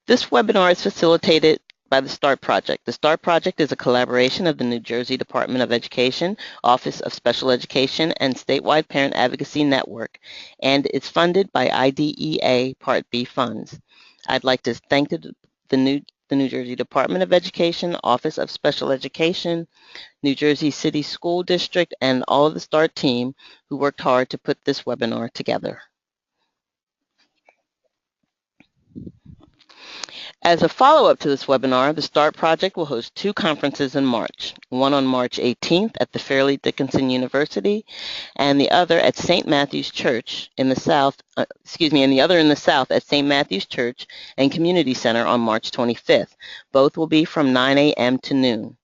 This webinar is facilitated by the START Project. The START Project is a collaboration of the New Jersey Department of Education, Office of Special Education, and Statewide Parent Advocacy Network, and is funded by IDEA Part B funds. I'd like to thank the New Jersey Department of Education, Office of Special Education, New Jersey City School District, and all of the START team who worked hard to put this webinar together. As a follow-up to this webinar, the START Project will host 2 conferences in March, one on March 18th at the Fairleigh Dickinson University, and the other at St. Matthew's Church in the South, and the other in the South at St. Matthew's Church and Community Center on March 25th. Both will be from 9 a.m. to noon.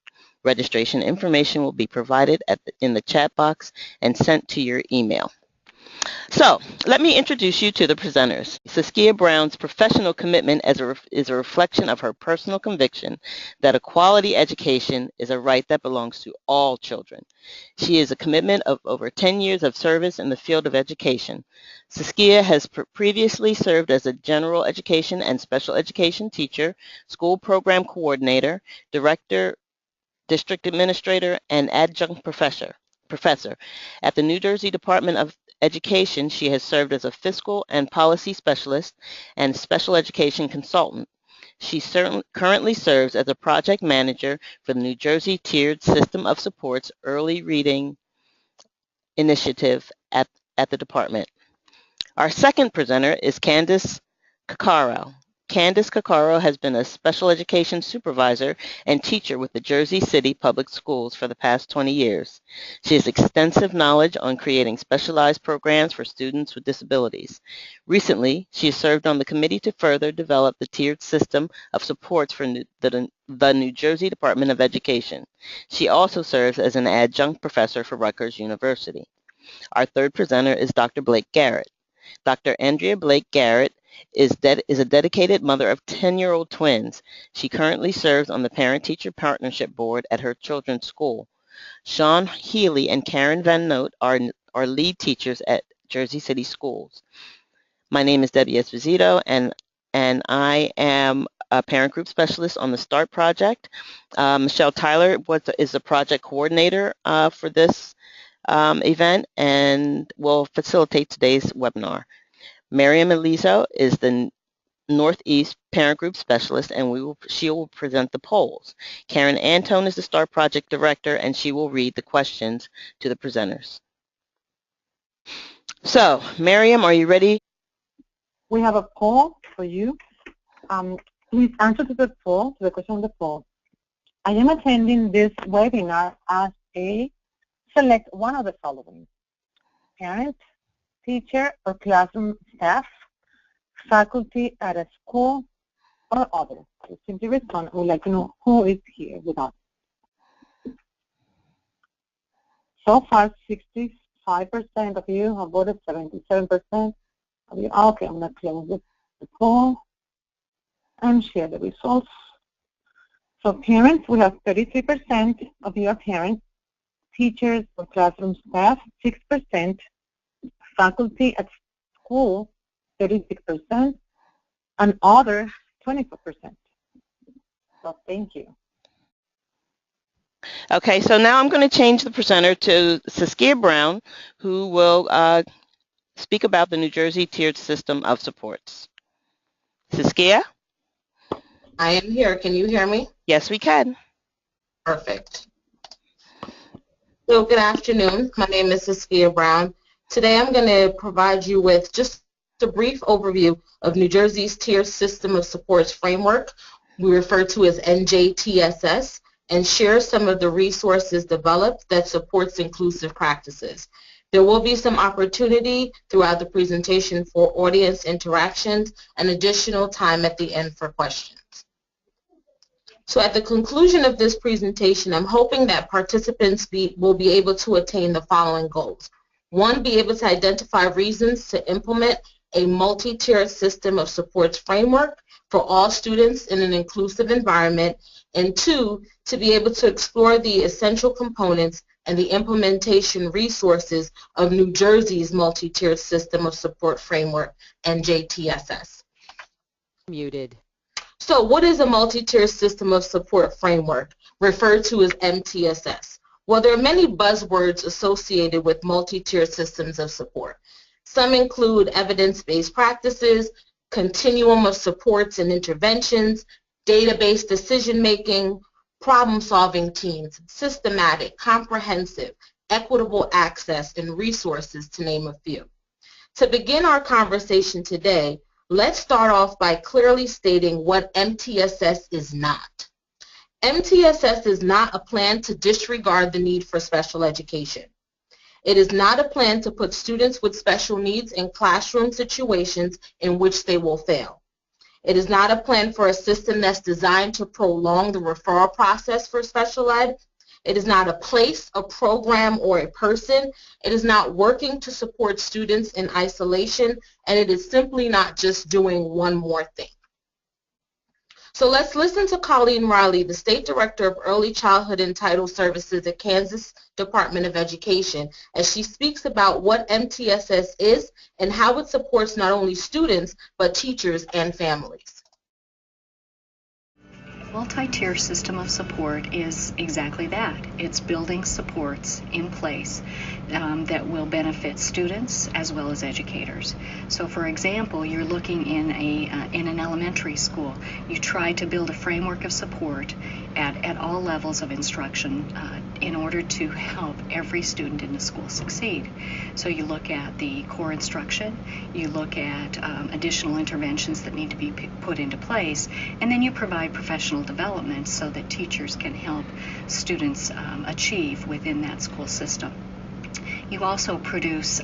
Registration information will be provided in the chat box and sent to your email. So, let me introduce you to the presenters. Saskia Brown's professional commitment is a reflection of her personal conviction that a quality education is a right that belongs to all children. She is a commitment of over 10 years of service in the field of education. Saskia has previously served as a general education and special education teacher, school program coordinator, director, district administrator, and adjunct professor. At the New Jersey Department of Education, she has served as a fiscal and policy specialist and special education consultant. She currently serves as a project manager for the New Jersey Tiered System of Supports Early Reading Initiative at the department. Our second presenter is Candice Caccaro. Candice Caccaro has been a special education supervisor and teacher with the Jersey City Public Schools for the past 20 years. She has extensive knowledge on creating specialized programs for students with disabilities. Recently, she has served on the committee to further develop the tiered system of supports for the New Jersey Department of Education. She also serves as an adjunct professor for Rutgers University. Our third presenter is Dr. Blake Garrett. Dr. Andrea Blake Garrett is a dedicated mother of 10-year-old twins. She currently serves on the Parent-Teacher Partnership Board at her children's school. Sean Healy and Karen Van Note are lead teachers at Jersey City Schools. My name is Debbie Esposito, and I am a parent group specialist on the START project. Michelle Tyler is the project coordinator for this event and will facilitate today's webinar. Miriam Elizo is the Northeast Parent Group Specialist, and she will present the polls. Karen Antone is the START Project Director, and she will read the questions to the presenters. So, Miriam, are you ready? We have a poll for you. Please answer to the poll, to the question of the poll. I am attending this webinar as a select one of the following: parent, teacher, or classroom staff, faculty at a school, or other. So simply respond. I would like to know who is here with us. So far, 65% of you have voted, 77% of you. Okay, I'm going to close the poll and share the results. So parents, we have 33% of you are parents, teachers or classroom staff, 6%, faculty at school, 36%, and other, 24%. So thank you. Okay, so now I'm going to change the presenter to Saskia Brown, who will speak about the New Jersey Tiered System of Supports. Saskia? I am here. Can you hear me? Yes, we can. Perfect. So good afternoon. My name is Saskia Brown. Today I'm going to provide you with just a brief overview of New Jersey's Tiered System of Supports framework, we refer to as NJTSS, and share some of the resources developed that supports inclusive practices. There will be some opportunity throughout the presentation for audience interactions and additional time at the end for questions. So at the conclusion of this presentation, I'm hoping that participants will be able to attain the following goals. One, be able to identify reasons to implement a multi-tiered system of supports framework for all students in an inclusive environment. And two, to be able to explore the essential components and the implementation resources of New Jersey's multi-tiered system of support framework, NJTSS. Muted. So what is a multi-tier system of support framework, referred to as MTSS? Well, there are many buzzwords associated with multi-tier systems of support. Some include evidence-based practices, continuum of supports and interventions, database decision-making, problem-solving teams, systematic, comprehensive, equitable access, and resources, to name a few. To begin our conversation today, let's start off by clearly stating what MTSS is not. MTSS is not a plan to disregard the need for special education. It is not a plan to put students with special needs in classroom situations in which they will fail. It is not a plan for a system that's designed to prolong the referral process for special ed. It is not a place, a program, or a person. It is not working to support students in isolation, and it is simply not just doing one more thing. So let's listen to Colleen Riley, the State Director of Early Childhood and Title Services at Kansas Department of Education, as she speaks about what MTSS is and how it supports not only students, but teachers and families. Multi-tier system of support is exactly that. It's building supports in place that will benefit students as well as educators. So for example, you're looking in an elementary school. You try to build a framework of support at all levels of instruction in order to help every student in the school succeed. So you look at the core instruction, you look at additional interventions that need to be put into place, and then you provide professional development so that teachers can help students achieve within that school system. You also produce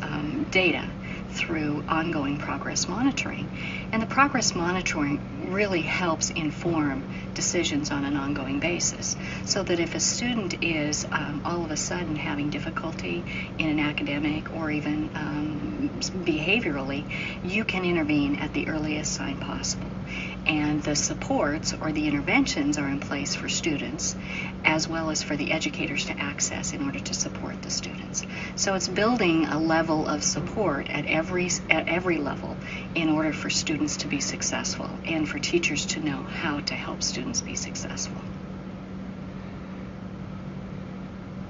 data through ongoing progress monitoring. And the progress monitoring really helps inform decisions on an ongoing basis, so that if a student is all of a sudden having difficulty in an academic or even behaviorally, you can intervene at the earliest sign possible. And the supports or the interventions are in place for students as well as for the educators to access in order to support the students. So it's building a level of support at every level in order for students to be successful and for teachers to know how to help students be successful.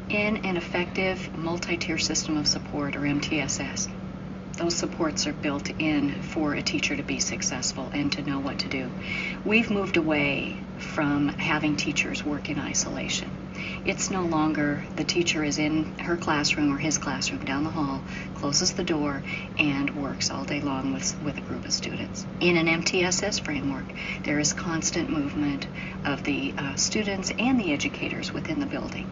In an effective multi-tier system of support, or MTSS, those supports are built in for a teacher to be successful and to know what to do. We've moved away from having teachers work in isolation. It's no longer the teacher is in her classroom or his classroom down the hall, closes the door, and works all day long with a group of students. In an MTSS framework, there is constant movement of the students and the educators within the building.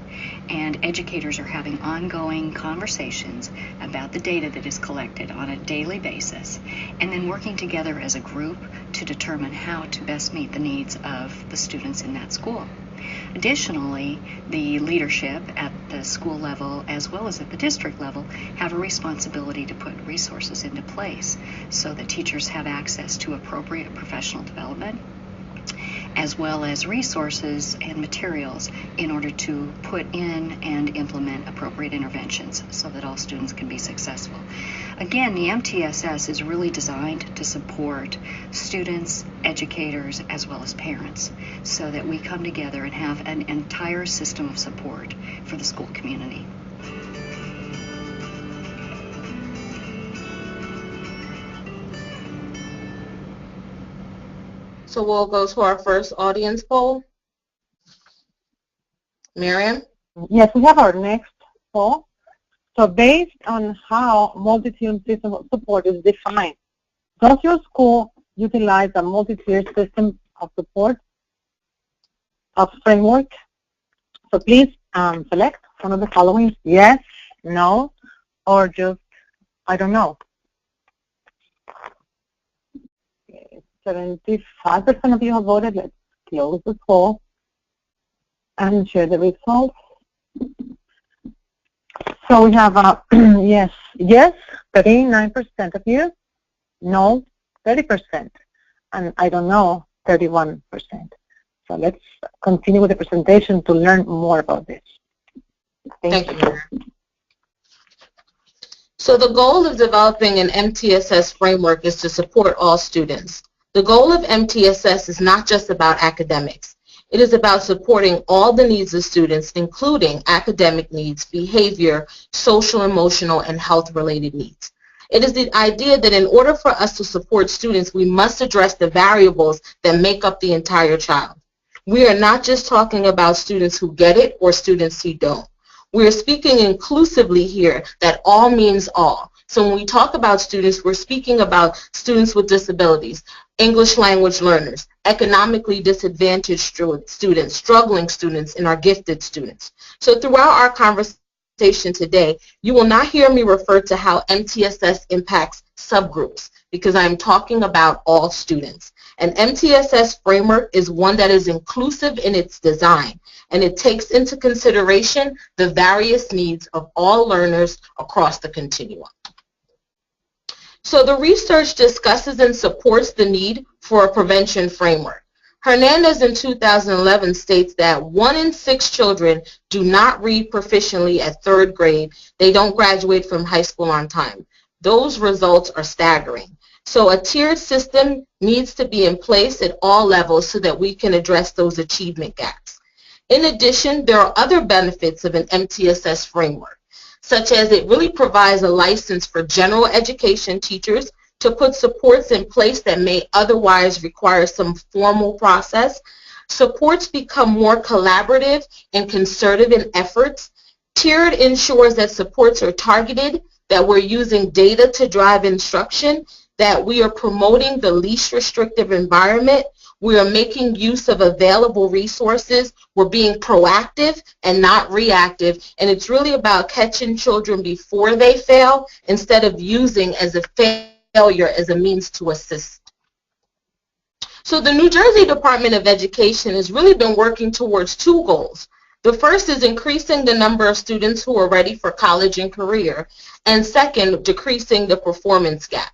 And educators are having ongoing conversations about the data that is collected on a daily basis, and then working together as a group to determine how to best meet the needs of the students in that school. Additionally, the leadership at the school level as well as at the district level have a responsibility to put resources into place so that teachers have access to appropriate professional development as well as resources and materials in order to put in and implement appropriate interventions so that all students can be successful. Again, the MTSS is really designed to support students, educators, as well as parents so that we come together and have an entire system of support for the school community. So we'll go to our first audience poll. Miriam? Yes, we have our next poll. So based on how multi-tier system of support is defined, does your school utilize a multi-tier system of support of framework? So please select one of the following: yes, no, or just I don't know. 75% of you have voted. Let's close the poll and share the results. So we have yes, 39% of you, no, 30%, and I don't know, 31%. So let's continue with the presentation to learn more about this. Thank you. So the goal of developing an MTSS framework is to support all students. The goal of MTSS is not just about academics. It is about supporting all the needs of students, including academic needs, behavior, social, emotional, and health-related needs. It is the idea that in order for us to support students, we must address the variables that make up the entire child. We are not just talking about students who get it or students who don't. We are speaking inclusively here, that all means all. So when we talk about students, we're speaking about students with disabilities, English language learners, economically disadvantaged students, struggling students, and our gifted students. So throughout our conversation today, you will not hear me refer to how MTSS impacts subgroups, because I'm talking about all students. An MTSS framework is one that is inclusive in its design, and it takes into consideration the various needs of all learners across the continuum. So the research discusses and supports the need for a prevention framework. Hernandez in 2011 states that 1 in 6 children do not read proficiently at 3rd grade. They don't graduate from high school on time. Those results are staggering. So a tiered system needs to be in place at all levels so that we can address those achievement gaps. In addition, there are other benefits of an MTSS framework, such as it really provides a license for general education teachers to put supports in place that may otherwise require some formal process. Supports become more collaborative and concerted in efforts. Tiered ensures that supports are targeted, that we're using data to drive instruction, that we are promoting the least restrictive environment, we are making use of available resources, we're being proactive and not reactive, and it's really about catching children before they fail instead of using as a failure as a means to assist. So the New Jersey Department of Education has really been working towards 2 goals. The first is increasing the number of students who are ready for college and career, and second, decreasing the performance gap.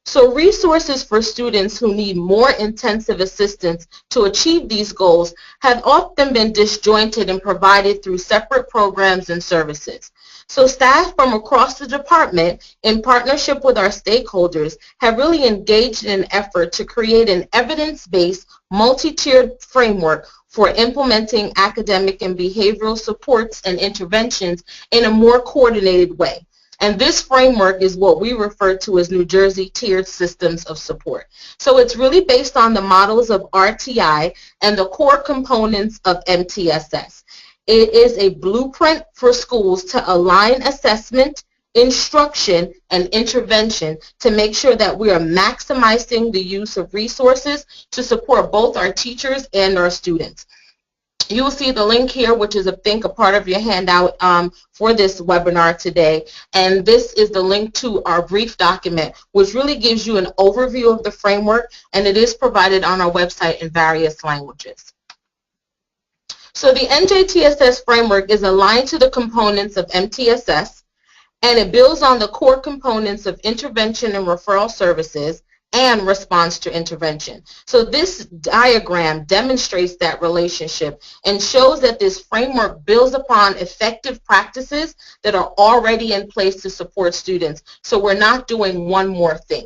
So resources for students who need more intensive assistance to achieve these goals have often been disjointed and provided through separate programs and services. So staff from across the department, in partnership with our stakeholders, have really engaged in an effort to create an evidence-based, multi-tiered framework for implementing academic and behavioral supports and interventions in a more coordinated way. And this framework is what we refer to as New Jersey Tiered Systems of Support. So it's really based on the models of RTI and the core components of MTSS. It is a blueprint for schools to align assessment, instruction, and intervention to make sure that we are maximizing the use of resources to support both our teachers and our students. You will see the link here, which is, I think, a part of your handout for this webinar today. And this is the link to our brief document, which really gives you an overview of the framework, and it is provided on our website in various languages. So the NJTSS framework is aligned to the components of MTSS, and it builds on the core components of intervention and referral services and response to intervention. So this diagram demonstrates that relationship and shows that this framework builds upon effective practices that are already in place to support students. So we're not doing one more thing.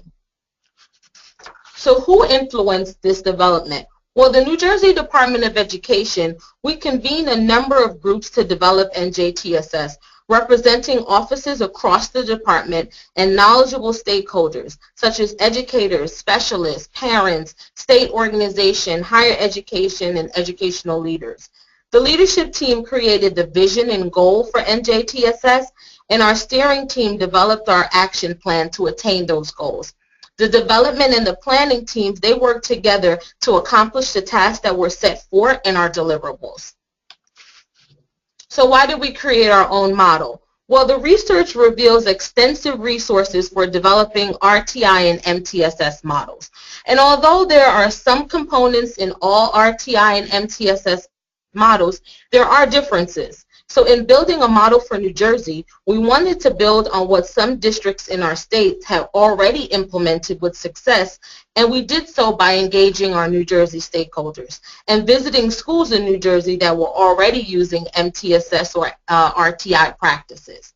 So who influenced this development? Well, the New Jersey Department of Education, we convened a number of groups to develop NJTSS, representing offices across the department and knowledgeable stakeholders such as educators, specialists, parents, state organization, higher education, and educational leaders. The leadership team created the vision and goal for NJTSS, and our steering team developed our action plan to attain those goals. The development and the planning teams, they work together to accomplish the tasks that were set forth in our deliverables. So why did we create our own model? Well, the research reveals extensive resources for developing RTI and MTSS models. And although there are some components in all RTI and MTSS models, there are differences. So in building a model for New Jersey, we wanted to build on what some districts in our state have already implemented with success, and we did so by engaging our New Jersey stakeholders and visiting schools in New Jersey that were already using MTSS or RTI practices.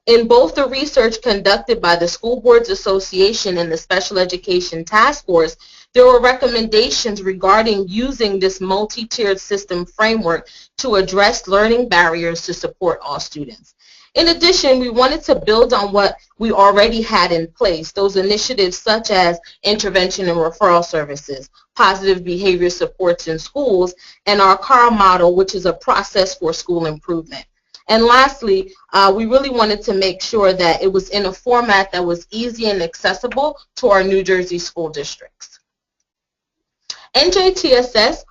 In both the research conducted by the School Boards Association and the Special Education Task Force, there were recommendations regarding using this multi-tiered system framework to address learning barriers to support all students. In addition, we wanted to build on what we already had in place, those initiatives such as intervention and referral services, positive behavior supports in schools, and our CAR model, which is a process for school improvement. And lastly, we really wanted to make sure that it was in a format that was easy and accessible to our New Jersey school districts. NJTSS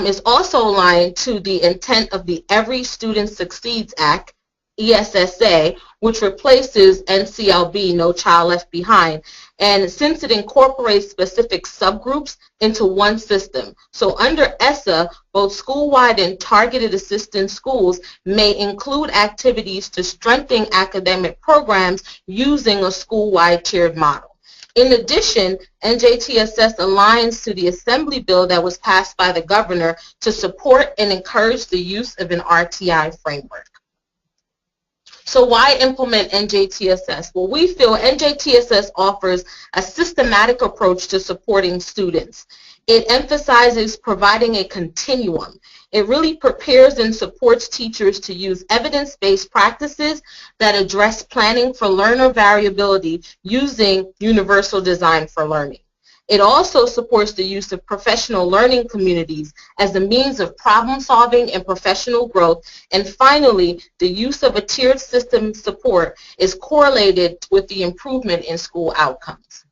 is also aligned to the intent of the Every Student Succeeds Act, ESSA, which replaces NCLB, No Child Left Behind. And since it incorporates specific subgroups into one system, so under ESSA, both school-wide and targeted assistance schools may include activities to strengthen academic programs using a school-wide tiered model. In addition, NJTSS aligns to the Assembly bill that was passed by the governor to support and encourage the use of an RTI framework. So why implement NJTSS? Well, we feel NJTSS offers a systematic approach to supporting students. It emphasizes providing a continuum. It really prepares and supports teachers to use evidence-based practices that address planning for learner variability using universal design for learning. It also supports the use of professional learning communities as a means of problem solving and professional growth. And finally, the use of a tiered system support is correlated with the improvement in school outcomes.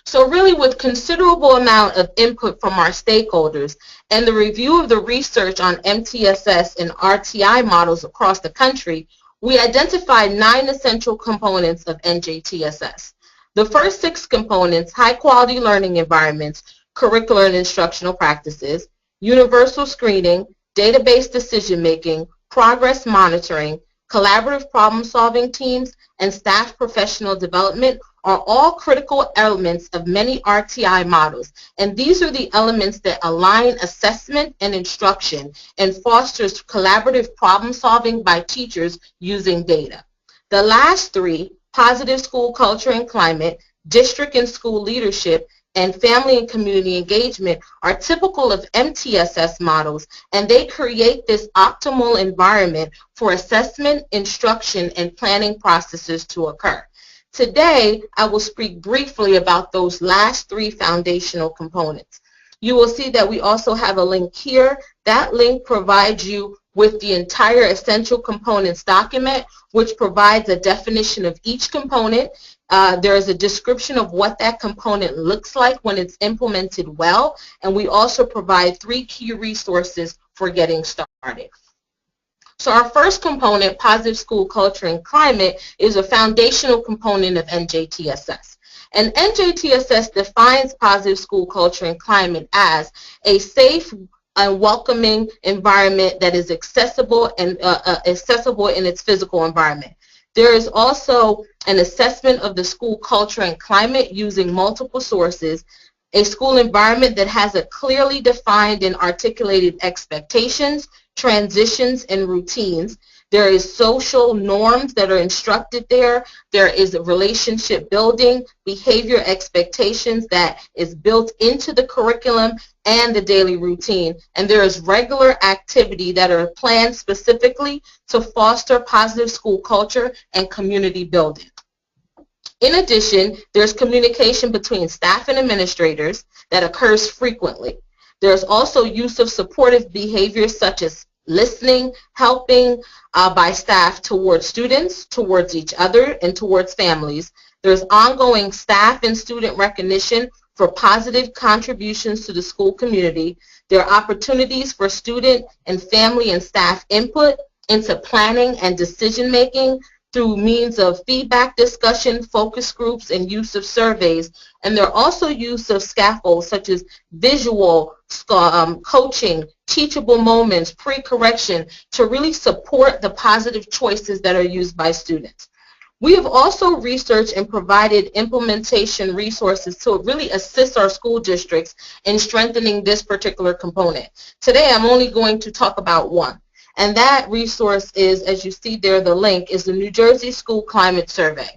So really, with considerable amount of input from our stakeholders and the review of the research on MTSS and RTI models across the country, we identified 9 essential components of NJTSS. The first 6 components: high-quality learning environments, curricular and instructional practices, universal screening, database decision-making, progress monitoring, collaborative problem-solving teams, and staff professional development, are all critical elements of many RTI models. And these are the elements that align assessment and instruction and fosters collaborative problem-solving by teachers using data. The last 3, positive school culture and climate, district and school leadership, and family and community engagement, are typical of MTSS models, and they create this optimal environment for assessment, instruction, and planning processes to occur. Today, I will speak briefly about those last 3 foundational components. You will see that we also have a link here. That link provides you with the entire essential components document, which provides a definition of each component. There is a description of what that component looks like when it's implemented well, and we also provide 3 key resources for getting started. So our first component, positive school culture and climate, is a foundational component of NJTSS. And NJTSS defines positive school culture and climate as a safe and welcoming environment that is accessible and accessible in its physical environment. There is also an assessment of the school culture and climate using multiple sources, a school environment that has a clearly defined and articulated expectations, transitions, and routines. There is social norms that are instructed there. There is a relationship building, behavior expectations that is built into the curriculum and the daily routine. And there is regular activity that are planned specifically to foster positive school culture and community building. In addition, there's communication between staff and administrators that occurs frequently. There's also use of supportive behaviors such as listening, helping by staff towards students, towards each other, and towards families. There's ongoing staff and student recognition for positive contributions to the school community. There are opportunities for student and family and staff input into planning and decision making through means of feedback discussion, focus groups, and use of surveys. And there are also use of scaffolds such as visual coaching, teachable moments, pre-correction to really support the positive choices that are used by students. We have also researched and provided implementation resources to really assist our school districts in strengthening this particular component. Today I'm only going to talk about one. And that resource is, as you see there, the link, is the New Jersey School Climate Survey.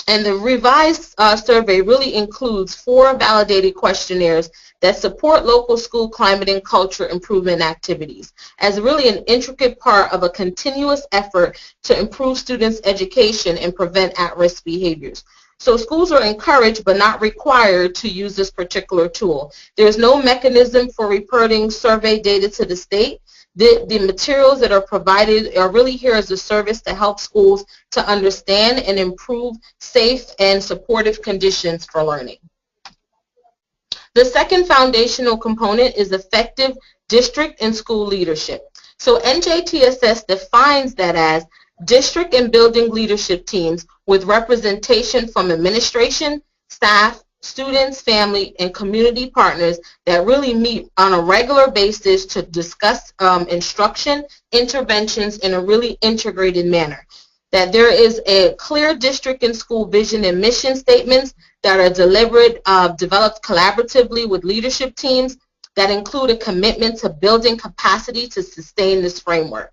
And the revised survey really includes 4 validated questionnaires that support local school climate and culture improvement activities as really an intricate part of a continuous effort to improve students' education and prevent at-risk behaviors. So schools are encouraged but not required to use this particular tool. There's no mechanism for reporting survey data to the state. The materials that are provided are really here as a service to help schools to understand and improve safe and supportive conditions for learning. The second foundational component is effective district and school leadership. So NJTSS defines that as district and building leadership teams with representation from administration, staff, students, family, and community partners that really meet on a regular basis to discuss instruction, interventions in a really integrated manner. That there is a clear district and school vision and mission statements that are developed collaboratively with leadership teams that include a commitment to building capacity to sustain this framework.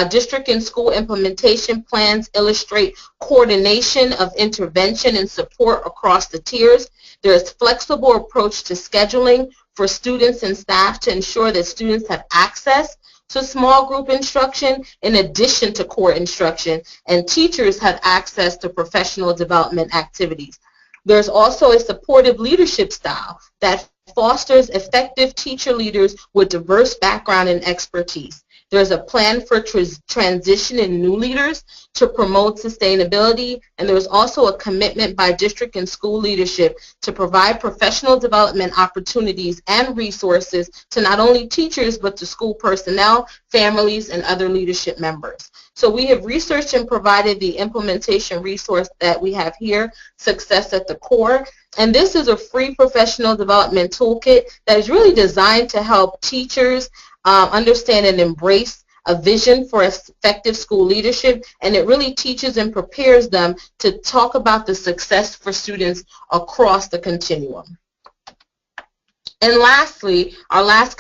District and school implementation plans illustrate coordination of intervention and support across the tiers. There is flexible approach to scheduling for students and staff to ensure that students have access to small group instruction in addition to core instruction, and teachers have access to professional development activities. There's also a supportive leadership style that fosters effective teacher leaders with diverse background and expertise. There's a plan for transition in new leaders to promote sustainability, and there's also a commitment by district and school leadership to provide professional development opportunities and resources to not only teachers but to school personnel, families, and other leadership members. So we have researched and provided the implementation resource that we have here, Success at the Core. And this is a free professional development toolkit that is really designed to help teachers understand and embrace a vision for effective school leadership, and it really teaches and prepares them to talk about the success for students across the continuum. And lastly, our last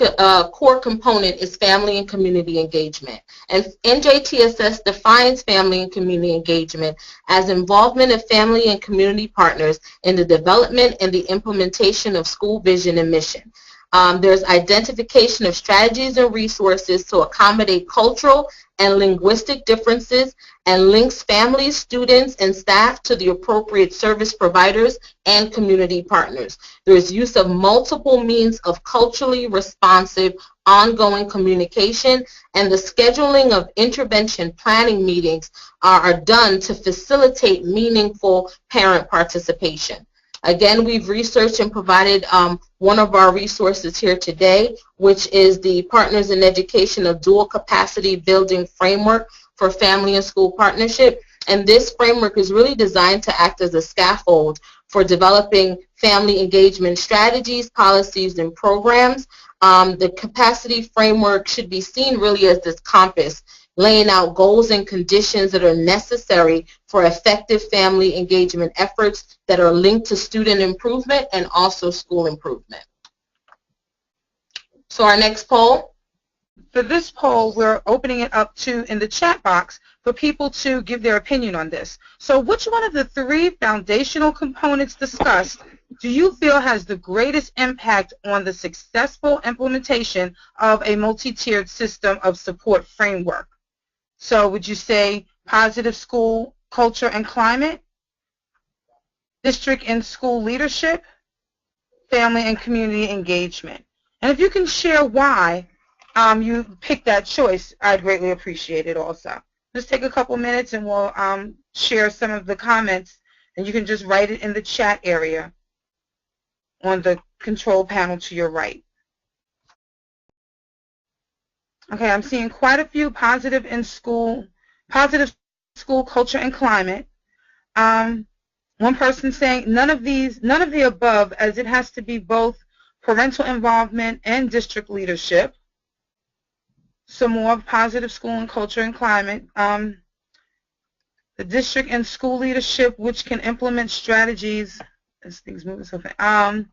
core component is family and community engagement. And NJTSS defines family and community engagement as involvement of family and community partners in the development and the implementation of school vision and mission. There's identification of strategies and resources to accommodate cultural and linguistic differences and links families, students, and staff to the appropriate service providers and community partners. There's use of multiple means of culturally responsive ongoing communication, and the scheduling of intervention planning meetings are done to facilitate meaningful parent participation. Again, we've researched and provided one of our resources here today, which is the Partners in Education of Dual Capacity Building Framework for Family and School Partnership. And this framework is really designed to act as a scaffold for developing family engagement strategies, policies, and programs. The capacity framework should be seen really as this compass, laying out goals and conditions that are necessary for effective family engagement efforts that are linked to student improvement and also school improvement. So our next poll. For this poll, we're opening it up in the chat box for people to give their opinion on this. So which one of the 3 foundational components discussed do you feel has the greatest impact on the successful implementation of a multi-tiered system of support framework? So would you say positive school culture and climate, district and school leadership, family and community engagement? And if you can share why you picked that choice, I'd greatly appreciate it also. Just take a couple minutes and we'll share some of the comments, and you can just write it in the chat area on the control panel to your right. Okay, I'm seeing quite a few positive school culture and climate. One person saying none of the above, as it has to be both parental involvement and district leadership. Some more positive school and culture and climate. The district and school leadership, which can implement strategies, as things move so fast,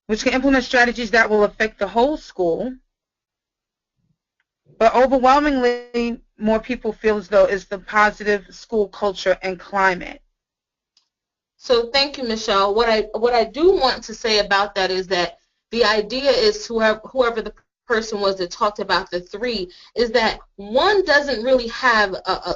which can implement strategies that will affect the whole school. But overwhelmingly, more people feel as though it's the positive school culture and climate. So thank you, Michelle. What I do want to say about that is that the idea is whoever the person was that talked about the three is that one doesn't really have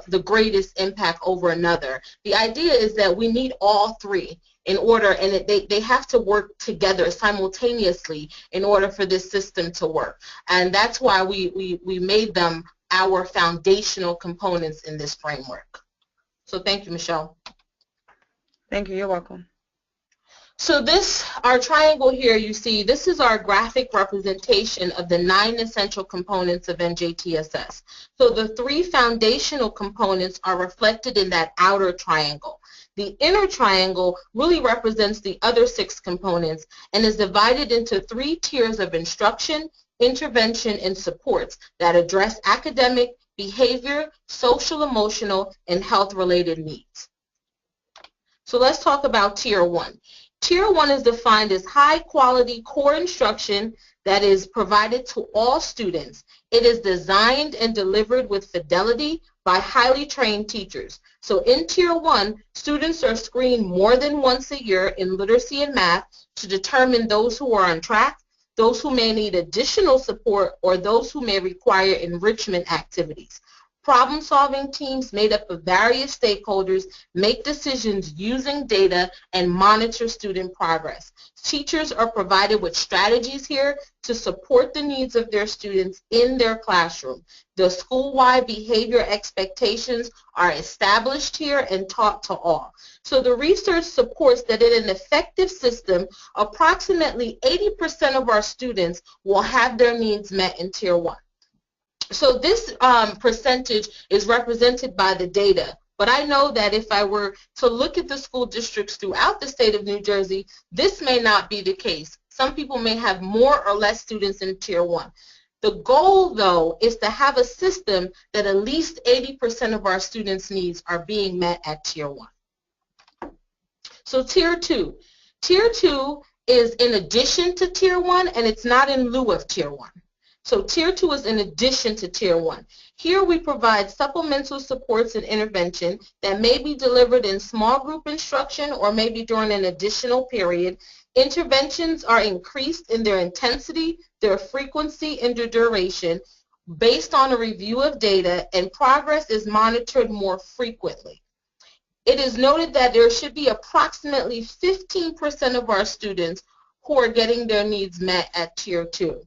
the greatest impact over another. The idea is that we need all three in order, and they have to work together simultaneously in order for this system to work. And that's why we made them our foundational components in this framework. So thank you, Michelle. Thank you. You're welcome. So this, our triangle here, you see, this is our graphic representation of the 9 essential components of NJTSS. So the 3 foundational components are reflected in that outer triangle. The inner triangle really represents the other 6 components and is divided into 3 tiers of instruction, intervention, and supports that address academic, behavior, social, emotional, and health-related needs. So let's talk about Tier 1. Tier 1 is defined as high-quality core instruction that is provided to all students. It is designed and delivered with fidelity by highly trained teachers. So in Tier 1, students are screened more than once a year in literacy and math to determine those who are on track, those who may need additional support, or those who may require enrichment activities. Problem-solving teams made up of various stakeholders make decisions using data and monitor student progress. Teachers are provided with strategies here to support the needs of their students in their classroom. The school-wide behavior expectations are established here and taught to all. So the research supports that in an effective system, approximately 80% of our students will have their needs met in Tier 1. So this percentage is represented by the data, but I know that if I were to look at the school districts throughout the state of New Jersey, this may not be the case. Some people may have more or less students in Tier 1. The goal, though, is to have a system that at least 80% of our students' needs are being met at Tier 1. So Tier 2. Tier 2 is in addition to Tier 1, and it's not in lieu of Tier 1. So Tier 2 is in addition to Tier 1. Here we provide supplemental supports and intervention that may be delivered in small group instruction or maybe during an additional period. Interventions are increased in their intensity, their frequency, and their duration based on a review of data, and progress is monitored more frequently. It is noted that there should be approximately 15% of our students who are getting their needs met at Tier 2.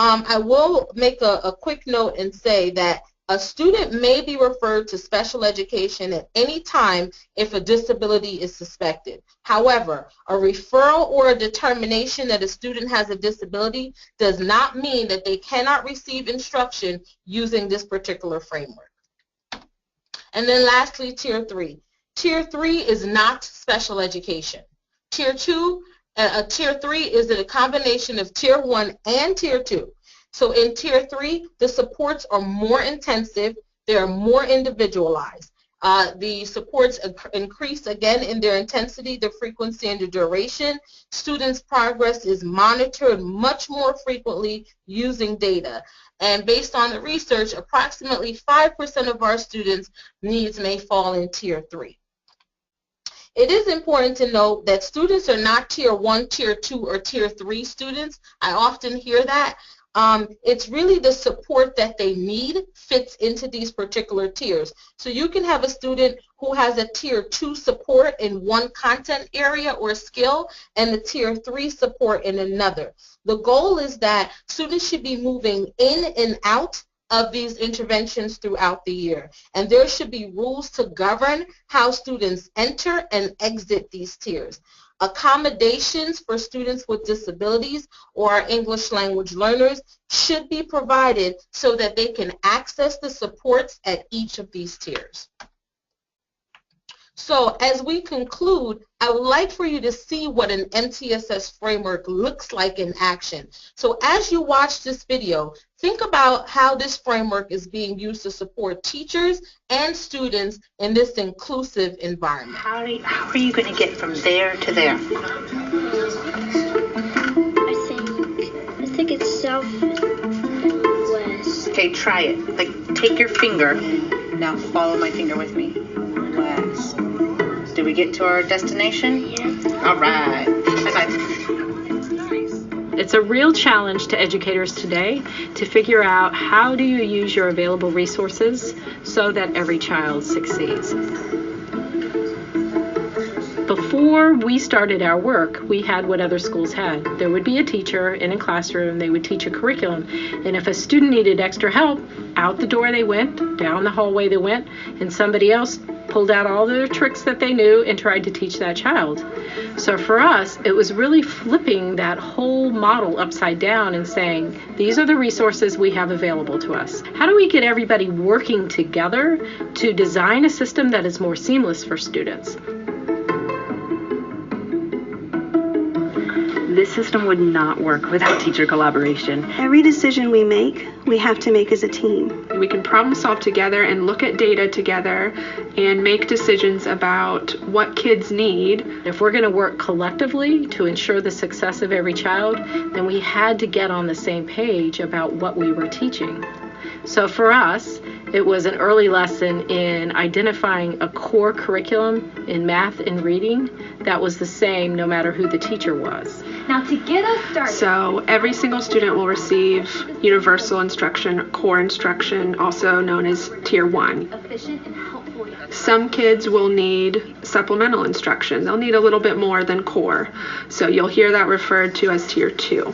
I will make a quick note and say that a student may be referred to special education at any time if a disability is suspected. However, a referral or a determination that a student has a disability does not mean that they cannot receive instruction using this particular framework. And then lastly, Tier 3. Tier 3 is not special education. Tier 2, Tier 3 is a combination of Tier 1 and Tier 2. So in Tier 3, the supports are more intensive, they are more individualized. The supports increase again in their intensity, the frequency, and the duration. Students' progress is monitored much more frequently using data. And based on the research, approximately 5% of our students' needs may fall in Tier 3. It is important to note that students are not Tier 1, Tier 2, or Tier 3 students. I often hear that. It's really the support that they need fits into these particular tiers. So you can have a student who has a Tier 2 support in one content area or skill and a Tier 3 support in another. The goal is that students should be moving in and out of these interventions throughout the year. And there should be rules to govern how students enter and exit these tiers. Accommodations for students with disabilities or our English language learners should be provided so that they can access the supports at each of these tiers. So as we conclude, I would like for you to see what an MTSS framework looks like in action. So as you watch this video, think about how this framework is being used to support teachers and students in this inclusive environment. How are you going to get from there to there? I think it's southwest. Okay, try it. Like, take your finger. Now follow my finger with me. West. Do we get to our destination? Yeah. All right. Bye-bye. It's a real challenge to educators today to figure out how do you use your available resources so that every child succeeds. Before we started our work, we had what other schools had. There would be a teacher in a classroom, they would teach a curriculum, and if a student needed extra help, out the door they went, down the hallway they went, and somebody else pulled out all the tricks that they knew and tried to teach that child. So for us, it was really flipping that whole model upside down and saying, these are the resources we have available to us. How do we get everybody working together to design a system that is more seamless for students? This system would not work without teacher collaboration. Every decision we make, we have to make as a team. We can problem solve together and look at data together and make decisions about what kids need. If we're going to work collectively to ensure the success of every child, then we had to get on the same page about what we were teaching. So for us, it was an early lesson in identifying a core curriculum in math and reading that was the same no matter who the teacher was. Now to get us started. So every single student will receive universal instruction, core instruction, also known as Tier 1. Efficient and helpful. Some kids will need supplemental instruction. They'll need a little bit more than core. So you'll hear that referred to as Tier 2.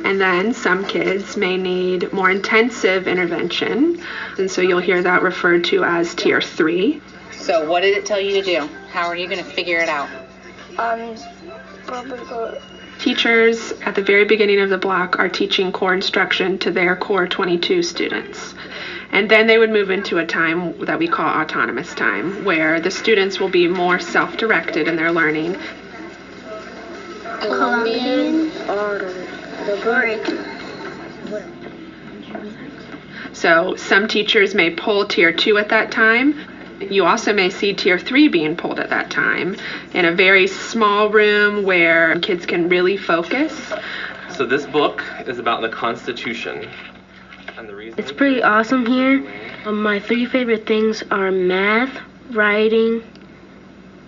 And then some kids may need more intensive intervention, and so you'll hear that referred to as Tier 3. So what did it tell you to do? How are you going to figure it out? Teachers at the very beginning of the block are teaching core instruction to their core 22 students. And then they would move into a time that we call autonomous time, where the students will be more self-directed in their learning. Colombian. So some teachers may pull Tier 2 at that time. You also may see Tier 3 being pulled at that time in a very small room where kids can really focus. So this book is about the Constitution. And the reason it's pretty awesome here. My three favorite things are math, writing,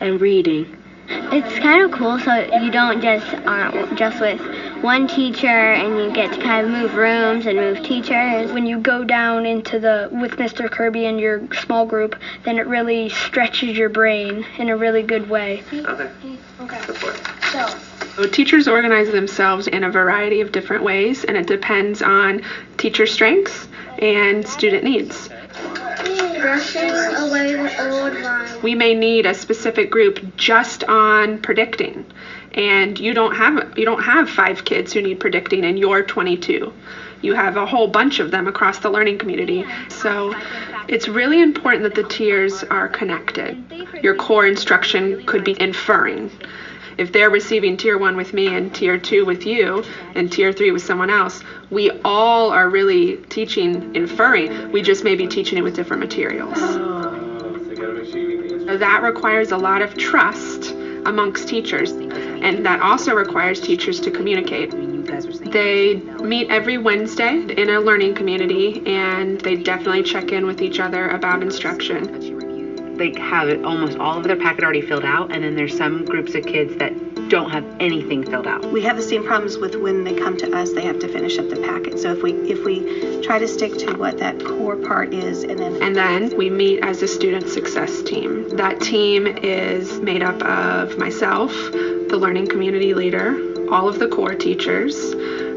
and reading. It's kind of cool, so you don't just with one teacher and you get to kind of move rooms and move teachers. When you go down with Mr. Kirby and your small group, then it really stretches your brain in a really good way. Okay. Go for it. So teachers organize themselves in a variety of different ways, and it depends on teacher strengths and student needs. We may need a specific group just on predicting, and you don't have 5 kids who need predicting in your 22. You have a whole bunch of them across the learning community. So it's really important that the tiers are connected. Your core instruction could be inferring. If they're receiving Tier 1 with me and Tier 2 with you and Tier 3 with someone else, we all are really teaching inferring. We just may be teaching it with different materials. That requires a lot of trust amongst teachers, and that also requires teachers to communicate. They meet every Wednesday in a learning community, and they definitely check in with each other about instruction. They have almost all of their packet already filled out, and then there's some groups of kids that don't have anything filled out. We have the same problems with when they come to us, they have to finish up the packet. So if we try to stick to what that core part is, and then we meet as a student success team. That team is made up of myself, the learning community leader, all of the core teachers,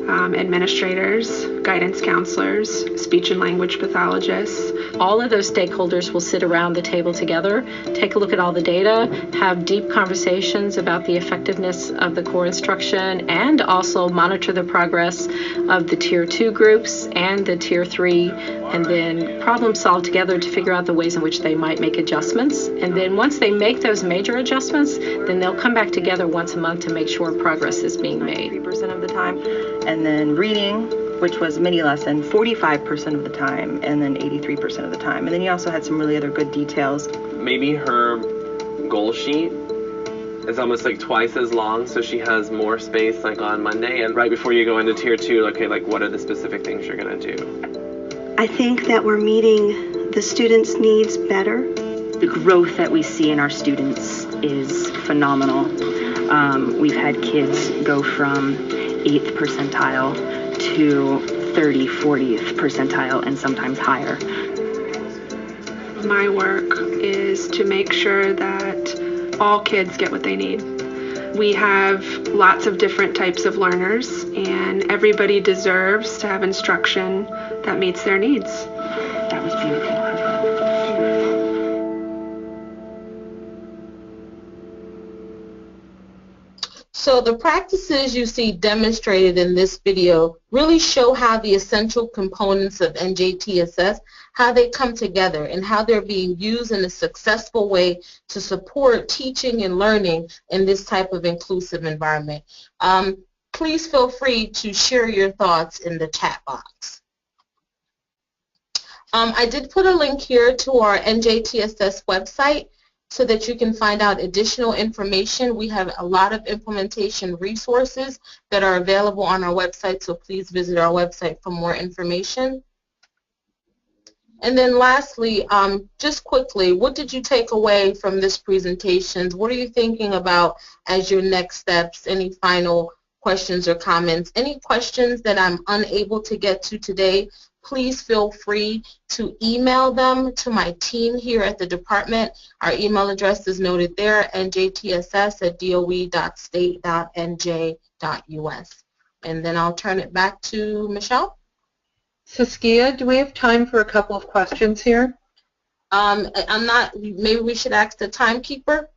administrators, guidance counselors, speech and language pathologists. All of those stakeholders will sit around the table together, take a look at all the data, have deep conversations about the effectiveness of the core instruction, and also monitor the progress of the Tier 2 groups and the Tier 3, and then problem solve together to figure out the ways in which they might make adjustments. And then once they make those major adjustments, then they'll come back together once a month to make sure progress is being made. 3% of the time. And then reading, which was mini lesson, 45% of the time, and then 83% of the time. And then you also had some really other good details. Maybe her goal sheet is almost like twice as long, so she has more space like on Monday, and right before you go into Tier 2, okay, like what are the specific things you're going to do? I think that we're meeting the students' needs better The growth that we see in our students is phenomenal. We've had kids go from 8th percentile to 30, 40th percentile and sometimes higher. My work is to make sure that all kids get what they need. We have lots of different types of learners, and everybody deserves to have instruction that meets their needs. That was beautiful. So the practices you see demonstrated in this video really show how the essential components of NJTSS, how they come together and how they're being used in a successful way to support teaching and learning in this type of inclusive environment. Please feel free to share your thoughts in the chat box. I did put a link here to our NJTSS website so that you can find out additional information. We have a lot of implementation resources that are available on our website, so please visit our website for more information. And then lastly, just quickly, what did you take away from this presentation? What are you thinking about as your next steps? Any final questions or comments? Any questions that I'm unable to get to today, please feel free to email them to my team here at the department. Our email address is noted there, njtss@doe.state.nj.us. And then I'll turn it back to Michelle. Saskia, do we have time for a couple of questions here? Maybe we should ask the timekeeper.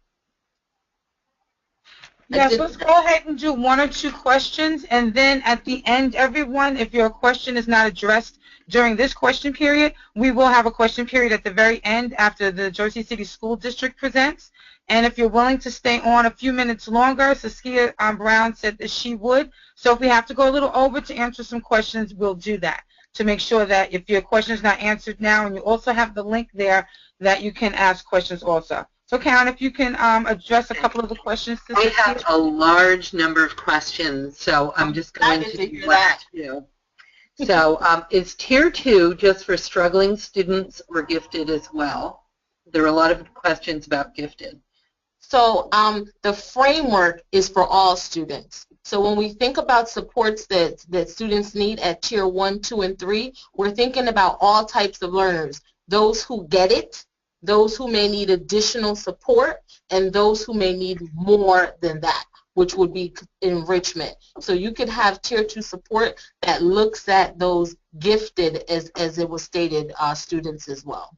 Yes, let's go ahead and do 1 or 2 questions, and then at the end, everyone, if your question is not addressed during this question period, we will have a question period at the very end after the Jersey City School District presents. And if you're willing to stay on a few minutes longer, Saskia Brown said that she would. So if we have to go a little over to answer some questions, we'll do that to make sure that if your question is not answered now, and you also have the link there, that you can ask questions also. So Karen, if you can address a couple of the questions. I have a large number of questions, so I'm just going to do that too. So is Tier 2 just for struggling students or gifted as well? There are a lot of questions about gifted. So the framework is for all students. So when we think about supports that students need at Tier 1, 2, and 3, we're thinking about all types of learners, those who get it, those who may need additional support, and those who may need more than that, which would be enrichment. So you could have Tier 2 support that looks at those gifted, as it was stated, students as well.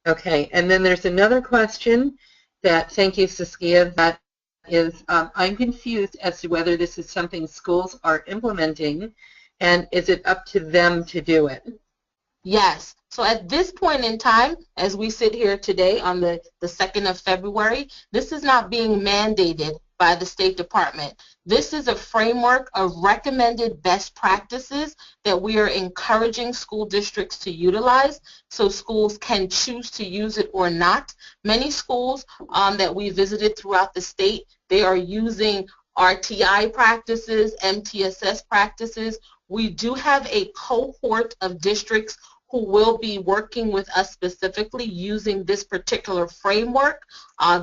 Okay, and then there's another question that, thank you Saskia, that is, I'm confused as to whether this is something schools are implementing, and is it up to them to do it? Yes. So at this point in time, as we sit here today on the 2nd of February, this is not being mandated by the State Department. This is a framework of recommended best practices that we are encouraging school districts to utilize, so schools can choose to use it or not. Many schools that we visited throughout the state, they are using RTI practices, MTSS practices. We do have a cohort of districts who will be working with us specifically using this particular framework.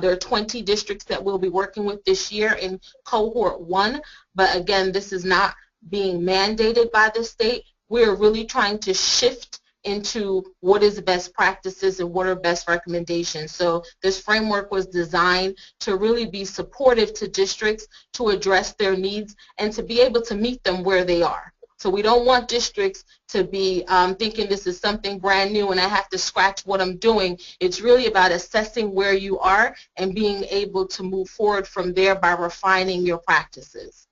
There are 20 districts that we'll be working with this year in cohort 1, but again, this is not being mandated by the state. We're really trying to shift into what is best practices and what are best recommendations. So this framework was designed to really be supportive to districts to address their needs and to be able to meet them where they are. So we don't want districts to be thinking this is something brand new and I have to scratch what I'm doing. It's really about assessing where you are and being able to move forward from there by refining your practices.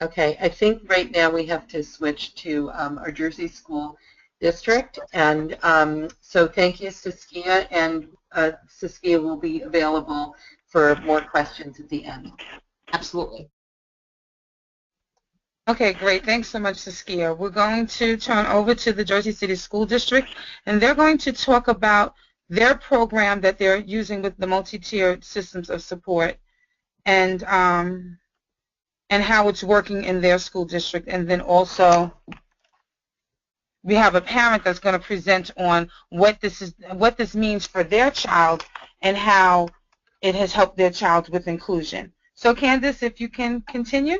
Okay, I think right now we have to switch to our Jersey School District. And so thank you, Saskia, and Saskia will be available for more questions at the end. Absolutely. Okay, great. Thanks so much, Saskia. We're going to turn over to the Jersey City School District, and they're going to talk about their program that they're using with the multi-tiered systems of support and how it's working in their school district. And then also we have a parent that's going to present on what this means for their child and how it has helped their child with inclusion. So Candace, if you can continue.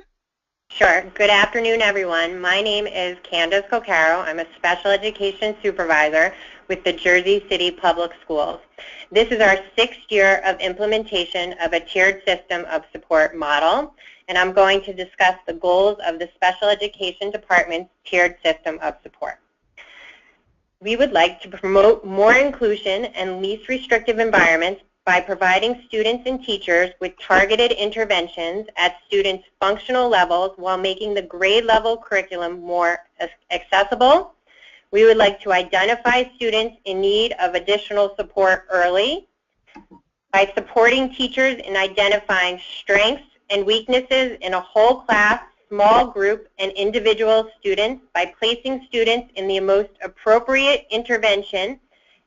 Sure. Good afternoon, everyone. My name is Candace Cocaro. I'm a special education supervisor with the Jersey City Public Schools. This is our 6th year of implementation of a tiered system of support model, and I'm going to discuss the goals of the Special Education Department's tiered system of support. We would like to promote more inclusion and least restrictive environments by providing students and teachers with targeted interventions at students' functional levels while making the grade level curriculum more accessible. We would like to identify students in need of additional support early by supporting teachers in identifying strengths and weaknesses in a whole class, small group, and individual students by placing students in the most appropriate intervention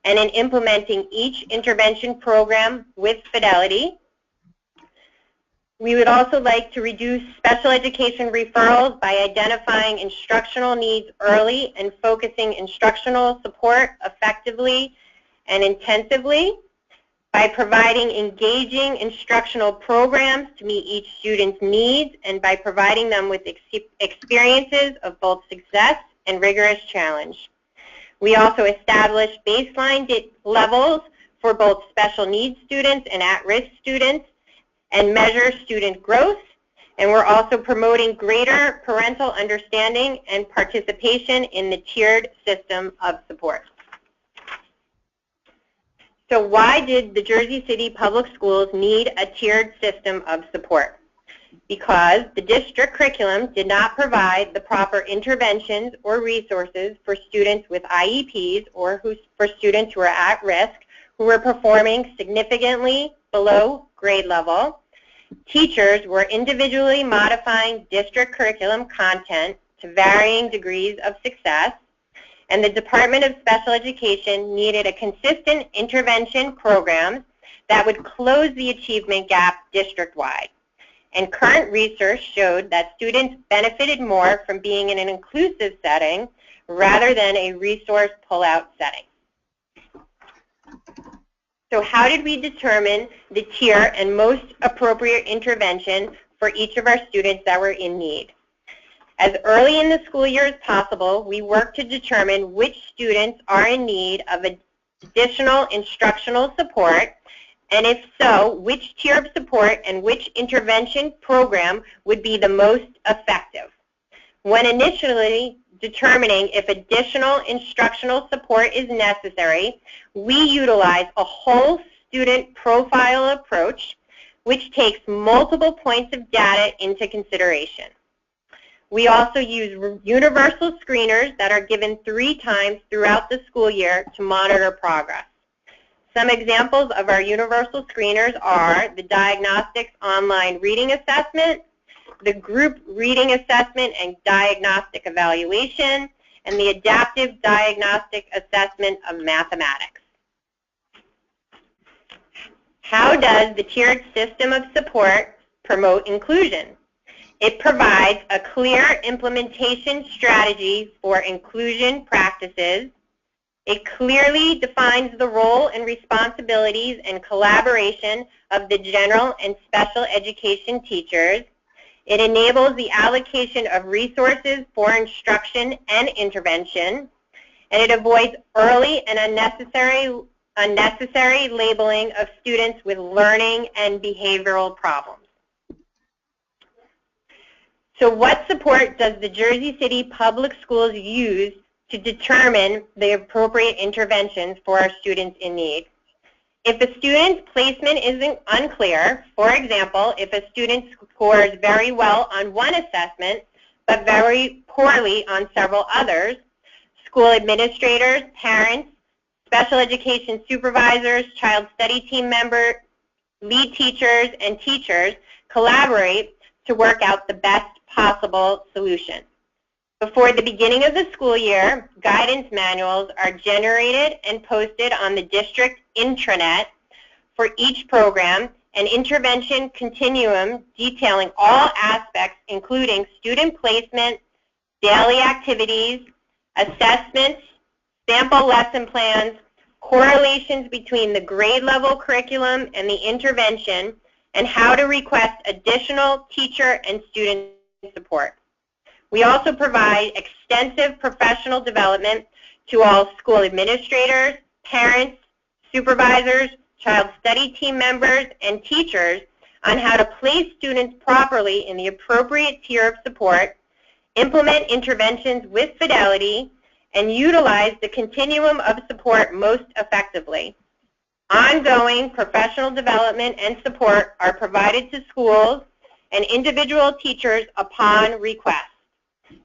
and in implementing each intervention program with fidelity. We would also like to reduce special education referrals by identifying instructional needs early and focusing instructional support effectively and intensively by providing engaging instructional programs to meet each student's needs and by providing them with experiences of both success and rigorous challenge. We also establish baseline levels for both special needs students and at-risk students and measure student growth. And we're also promoting greater parental understanding and participation in the tiered system of support. So why did the Jersey City Public Schools need a tiered system of support? Because the district curriculum did not provide the proper interventions or resources for students with IEPs or for students who are at risk, who were performing significantly below grade level. Teachers were individually modifying district curriculum content to varying degrees of success, and the Department of Special Education needed a consistent intervention program that would close the achievement gap district-wide. And current research showed that students benefited more from being in an inclusive setting rather than a resource pull-out setting. So how did we determine the tier and most appropriate intervention for each of our students that were in need? As early in the school year as possible, we worked to determine which students are in need of additional instructional support, and if so, which tier of support and which intervention program would be the most effective. When initially determining if additional instructional support is necessary, we utilize a whole student profile approach, which takes multiple points of data into consideration. We also use universal screeners that are given 3 times throughout the school year to monitor progress. Some examples of our universal screeners are the Diagnostics Online Reading Assessment, the Group Reading Assessment and Diagnostic Evaluation, and the Adaptive Diagnostic Assessment of Mathematics. How does the tiered system of support promote inclusion? It provides a clear implementation strategy for inclusion practices. It clearly defines the role and responsibilities and collaboration of the general and special education teachers. It enables the allocation of resources for instruction and intervention. And it avoids early and unnecessary labeling of students with learning and behavioral problems. So what support does the Jersey City Public Schools use to determine the appropriate interventions for our students in need? If a student's placement isn't unclear, for example, if a student scores very well on one assessment but very poorly on several others, school administrators, parents, special education supervisors, child study team members, lead teachers, and teachers collaborate to work out the best possible solution. Before the beginning of the school year, guidance manuals are generated and posted on the district intranet for each program, an intervention continuum detailing all aspects, including student placement, daily activities, assessments, sample lesson plans, correlations between the grade level curriculum and the intervention, and how to request additional teacher and student support. We also provide extensive professional development to all school administrators, parents, supervisors, child study team members, and teachers on how to place students properly in the appropriate tier of support, implement interventions with fidelity, and utilize the continuum of support most effectively. Ongoing professional development and support are provided to schools and individual teachers upon request.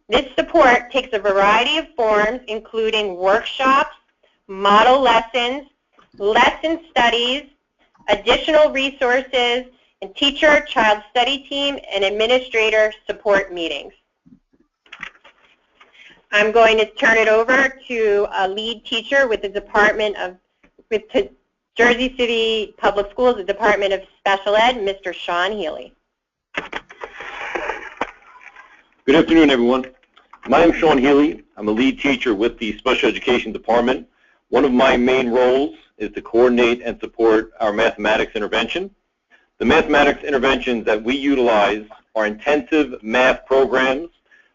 This support takes a variety of forms, including workshops, model lessons, lesson studies, additional resources, and teacher, child study team, and administrator support meetings. I'm going to turn it over to a lead teacher with the Jersey City Public Schools, the Department of Special Ed, Mr. Sean Healy. Good afternoon, everyone. My name is Sean Healy. I'm a lead teacher with the Special Education Department. One of my main roles is to coordinate and support our mathematics intervention. The mathematics interventions that we utilize are intensive math programs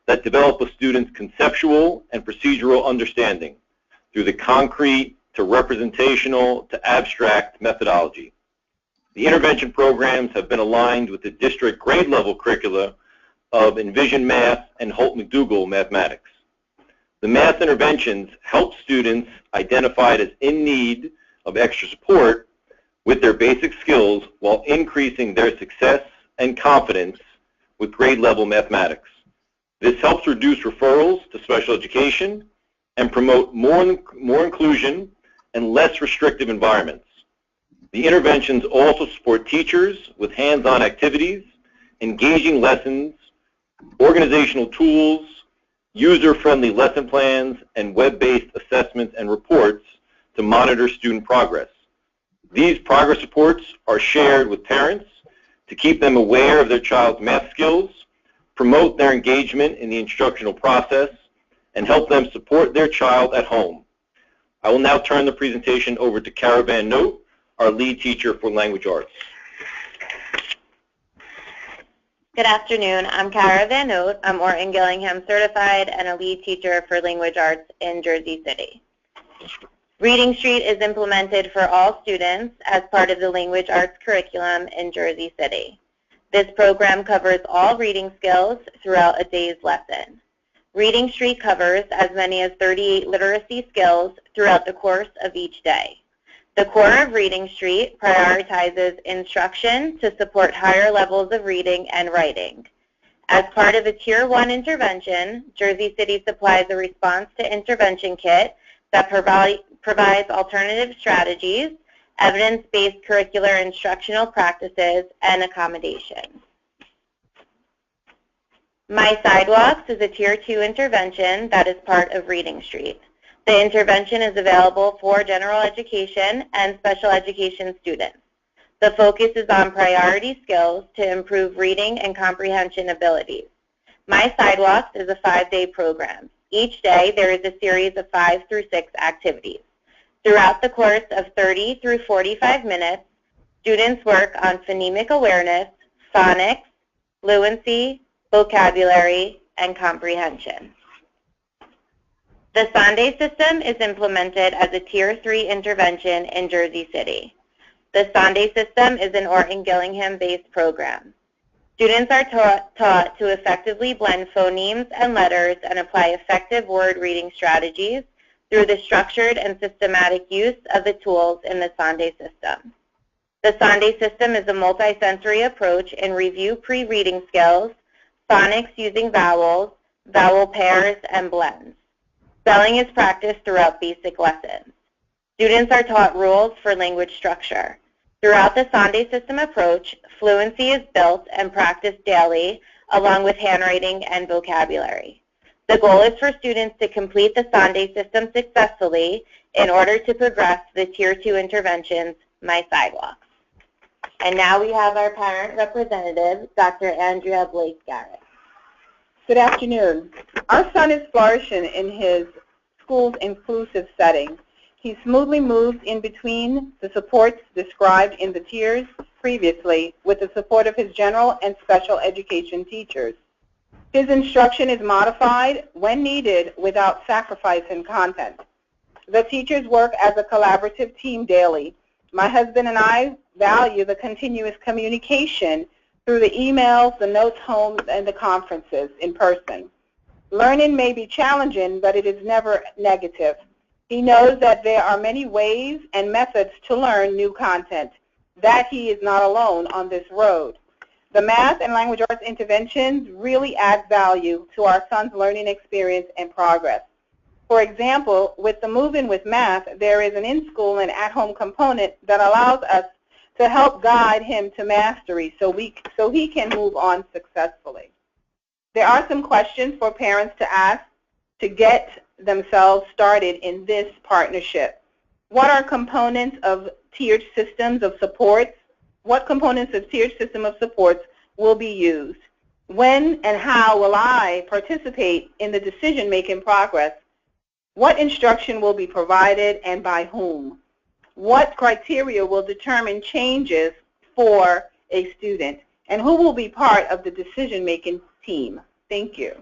that develop a student's conceptual and procedural understanding through the concrete to representational to abstract methodology. The intervention programs have been aligned with the district grade level curricula of Envision Math and Holt McDougall Mathematics. The math interventions help students identified as in need of extra support with their basic skills while increasing their success and confidence with grade level mathematics. This helps reduce referrals to special education and promote more inclusion and less restrictive environments. The interventions also support teachers with hands-on activities, engaging lessons, organizational tools, user-friendly lesson plans, and web-based assessments and reports to monitor student progress. These progress reports are shared with parents to keep them aware of their child's math skills, promote their engagement in the instructional process, and help them support their child at home. I will now turn the presentation over to Cara Van Note, our lead teacher for language arts. Good afternoon. I'm Cara Van Note. I'm Orton Gillingham certified and a lead teacher for language arts in Jersey City. Reading Street is implemented for all students as part of the language arts curriculum in Jersey City. This program covers all reading skills throughout a day's lesson. Reading Street covers as many as 38 literacy skills throughout the course of each day. The core of Reading Street prioritizes instruction to support higher levels of reading and writing. As part of a Tier 1 intervention, Jersey City supplies a response to intervention kit that provides alternative strategies, evidence-based curricular instructional practices, and accommodations. My Sidewalks is a Tier 2 intervention that is part of Reading Street. The intervention is available for general education and special education students. The focus is on priority skills to improve reading and comprehension abilities. My Sidewalks is a 5-day program. Each day there is a series of 5 through 6 activities. Throughout the course of 30 through 45 minutes, students work on phonemic awareness, phonics, fluency, vocabulary, and comprehension. The Sunday system is implemented as a Tier 3 intervention in Jersey City. The Sunday system is an Orton Gillingham-based program. Students are taught to effectively blend phonemes and letters and apply effective word reading strategies through the structured and systematic use of the tools in the Sunday system. The Sunday system is a multisensory approach in review pre-reading skills, phonics using vowels, vowel pairs, and blends. Spelling is practiced throughout basic lessons. Students are taught rules for language structure. Throughout the Sunday system approach, fluency is built and practiced daily, along with handwriting and vocabulary. The goal is for students to complete the Sunday system successfully in order to progress to the Tier 2 interventions, My Sidewalks. And now we have our parent representative, Dr. Andrea Blake-Garrett. Good afternoon. Our son is flourishing in his school's inclusive setting. He smoothly moves in between the supports described in the tiers previously with the support of his general and special education teachers. His instruction is modified when needed without sacrifice in content. The teachers work as a collaborative team daily. My husband and I value the continuous communication through the emails, the notes home, and the conferences in person. Learning may be challenging, but it is never negative. He knows that there are many ways and methods to learn new content, that he is not alone on this road. The math and language arts interventions really add value to our son's learning experience and progress. For example, with the Move-In with Math, there is an in-school and at-home component that allows us to help guide him to mastery so he can move on successfully. There are some questions for parents to ask to get themselves started in this partnership. What are components of tiered systems of supports? What components of tiered system of supports will be used? When and how will I participate in the decision-making progress? What instruction will be provided and by whom? What criteria will determine changes for a student? And who will be part of the decision-making team? Thank you.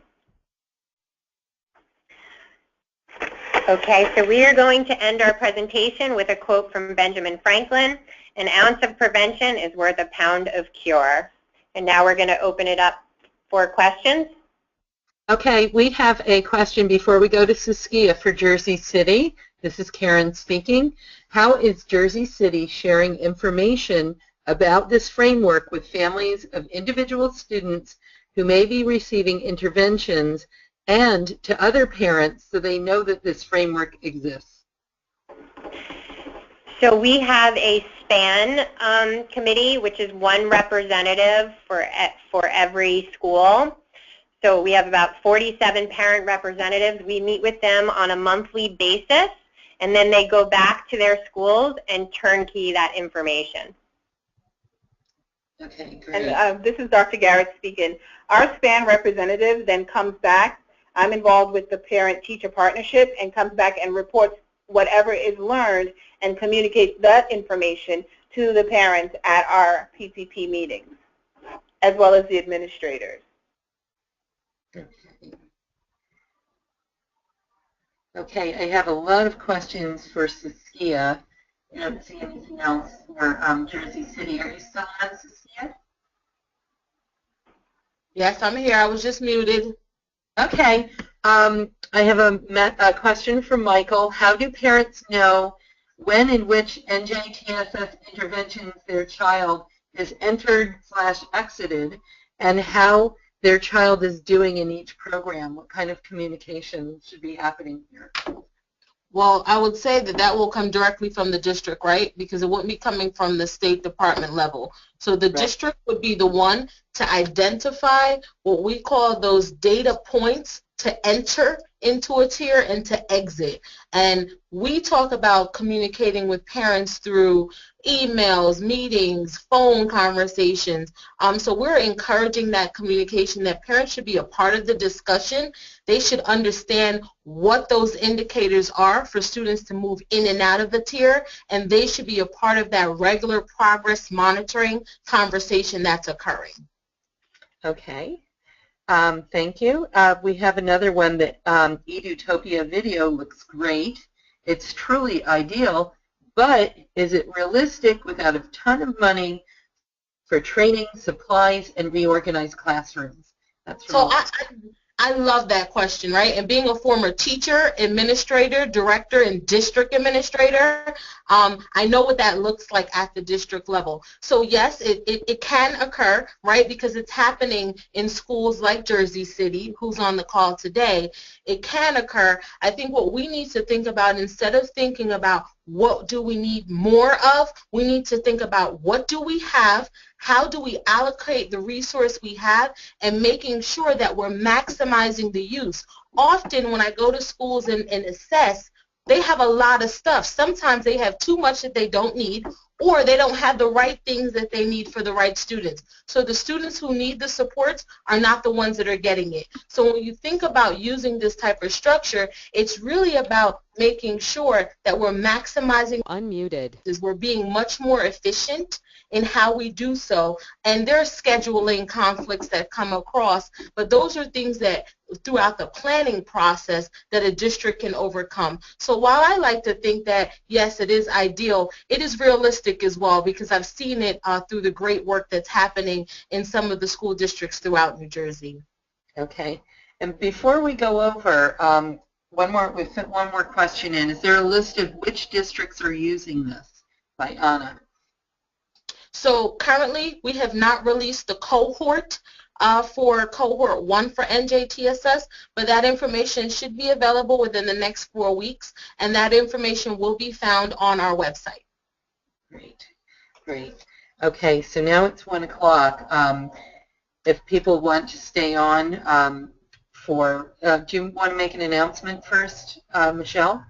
Okay, so we are going to end our presentation with a quote from Benjamin Franklin: "An ounce of prevention is worth a pound of cure." And now we're going to open it up for questions. Okay, we have a question before we go to Saskia for Jersey City. This is Karen speaking. How is Jersey City sharing information about this framework with families of individual students who may be receiving interventions and to other parents so they know that this framework exists? So we have a SPAN committee, which is one representative for every school. So we have about 47 parent representatives. We meet with them on a monthly basis, and then they go back to their schools and turnkey that information. Okay, great. And this is Dr. Garrett speaking. Our SPAN representative then comes back. I'm involved with the parent-teacher partnership and comes back and reports whatever is learned and communicates that information to the parents at our PCP meetings, as well as the administrators. Okay, I have a lot of questions for Saskia. I don't see anything else for Jersey City. Are you still on, Saskia? Yes, I'm here. I was just muted. Okay. I have a question from Michael. How do parents know when and which NJTSS interventions their child is entered/exited, and how their child is doing in each program? What kind of communication should be happening here? Well, I would say that that will come directly from the district, right? Because it wouldn't be coming from the State Department level. So the district would be the one to identify what we call those data points to enter into a tier and to exit. And we talk about communicating with parents through emails, meetings, phone conversations. So we're encouraging that communication, that parents should be a part of the discussion. They should understand what those indicators are for students to move in and out of the tier, and they should be a part of that regular progress monitoring conversation that's occurring. Okay. Thank you. We have another one that Edutopia video looks great. It's truly ideal, but is it realistic without a ton of money for training, supplies, and reorganized classrooms? That's so I love that question, right? And being a former teacher, administrator, director, and district administrator, I know what that looks like at the district level. So yes, it can occur, right? Because it's happening in schools like Jersey City, who's on the call today. It can occur. I think what we need to think about, instead of thinking about what do we need more of, we need to think about what do we have, how do we allocate the resource we have, and making sure that we're maximizing the use. Often when I go to schools and assess, they have a lot of stuff. Sometimes they have too much that they don't need, or they don't have the right things that they need for the right students. So the students who need the supports are not the ones that are getting it. So when you think about using this type of structure, it's really about making sure that we're maximizing unmuted. We're being much more efficient in how we do so, and there are scheduling conflicts that come across, but those are things that throughout the planning process that a district can overcome. So while I like to think that, yes, it is ideal, it is realistic as well, because I've seen it through the great work that's happening in some of the school districts throughout New Jersey. Okay. And before we go over, we fit one more question in. Is there a list of which districts are using this by Anna? So currently, we have not released the cohort for cohort 1 for NJTSS, but that information should be available within the next 4 weeks, and that information will be found on our website. Great, great. Okay, so now it's 1 o'clock. If people want to stay on do you want to make an announcement first, Michelle?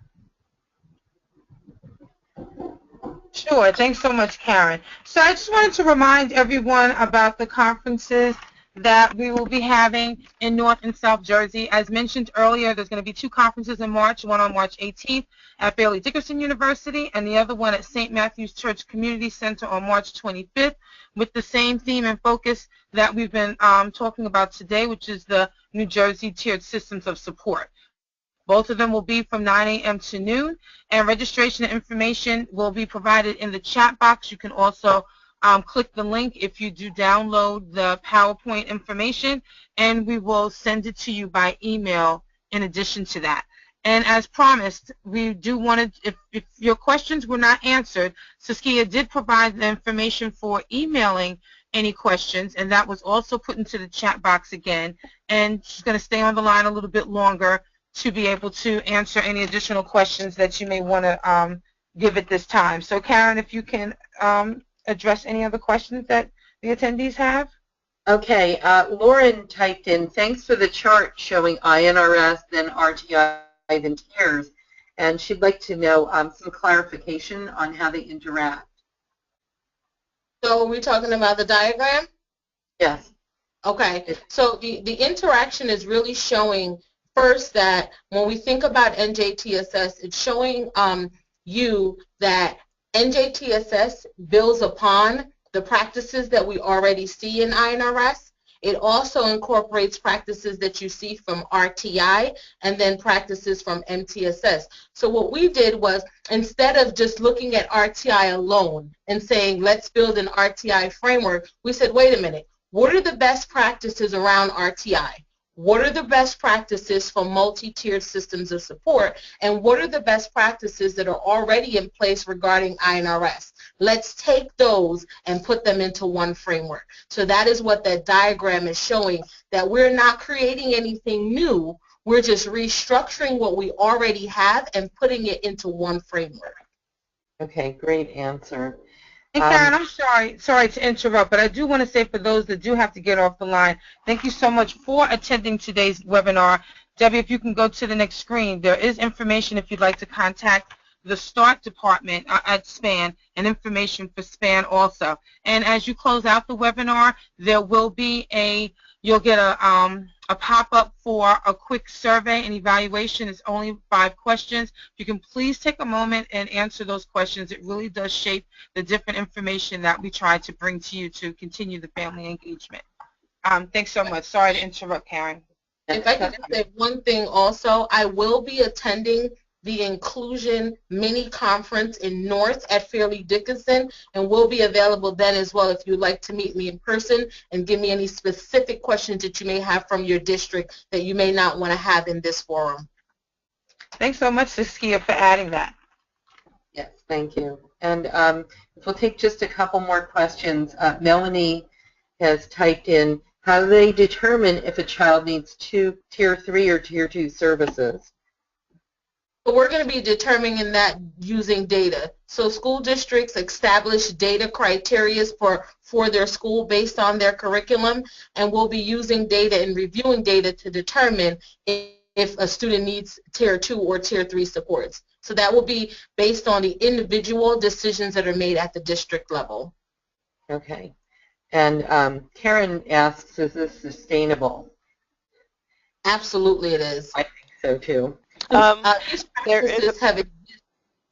Sure. Thanks so much, Karen. So I just wanted to remind everyone about the conferences that we will be having in North and South Jersey. As mentioned earlier, there's going to be 2 conferences in March, one on March 18th at Fairleigh Dickinson University and the other one at St. Matthew's Church Community Center on March 25th with the same theme and focus that we've been talking about today, which is the New Jersey Tiered Systems of Support. Both of them will be from 9 a.m. to noon, and registration information will be provided in the chat box. You can also click the link if you do download the PowerPoint information, and we will send it to you by email in addition to that. And as promised, we do want to, if your questions were not answered, Saskia did provide the information for emailing any questions, and that was also put into the chat box again, and she's going to stay on the line a little bit longer to be able to answer any additional questions that you may want to give at this time. So Karen, if you can address any other questions that the attendees have. Okay, Lauren typed in, thanks for the chart showing INRS, then RTI, then tiers, and she'd like to know some clarification on how they interact. So we're talking about the diagram? Yes. Okay, so the interaction is really showing first that when we think about NJTSS, it's showing you that NJTSS builds upon the practices that we already see in INRS. It also incorporates practices that you see from RTI and then practices from MTSS. So what we did was, instead of just looking at RTI alone and saying, let's build an RTI framework, we said, wait a minute, what are the best practices around RTI? What are the best practices for multi-tiered systems of support, and what are the best practices that are already in place regarding INRS? Let's take those and put them into one framework. So that is what that diagram is showing, that we're not creating anything new, we're just restructuring what we already have and putting it into one framework. Okay, great answer. Hey Karen, I'm sorry to interrupt, but I do want to say for those that do have to get off the line, thank you so much for attending today's webinar. Debbie, if you can go to the next screen, there is information if you'd like to contact the START department at SPAN and information for SPAN also. And as you close out the webinar, there will be you'll get a pop-up for a quick survey and evaluation. It's only 5 questions. If you can please take a moment and answer those questions. It really does shape the different information that we try to bring to you to continue the family engagement. Thanks so much. Sorry to interrupt, Karen. If I could say one thing also, I will be attending the Inclusion mini conference in North at Fairleigh Dickinson, and will be available then as well if you'd like to meet me in person and give me any specific questions that you may have from your district that you may not want to have in this forum. Thanks so much, Saskia, for adding that. Yes, thank you. And we'll take just a couple more questions. Melanie has typed in, how do they determine if a child needs Tier 3 or Tier 2 services? But we're going to be determining that using data. So school districts establish data criteria for their school based on their curriculum, and we'll be using data and reviewing data to determine if a student needs Tier 2 or Tier 3 supports. So that will be based on the individual decisions that are made at the district level. Okay. And Karen asks, is this sustainable? Absolutely it is. I think so too. These practices have existed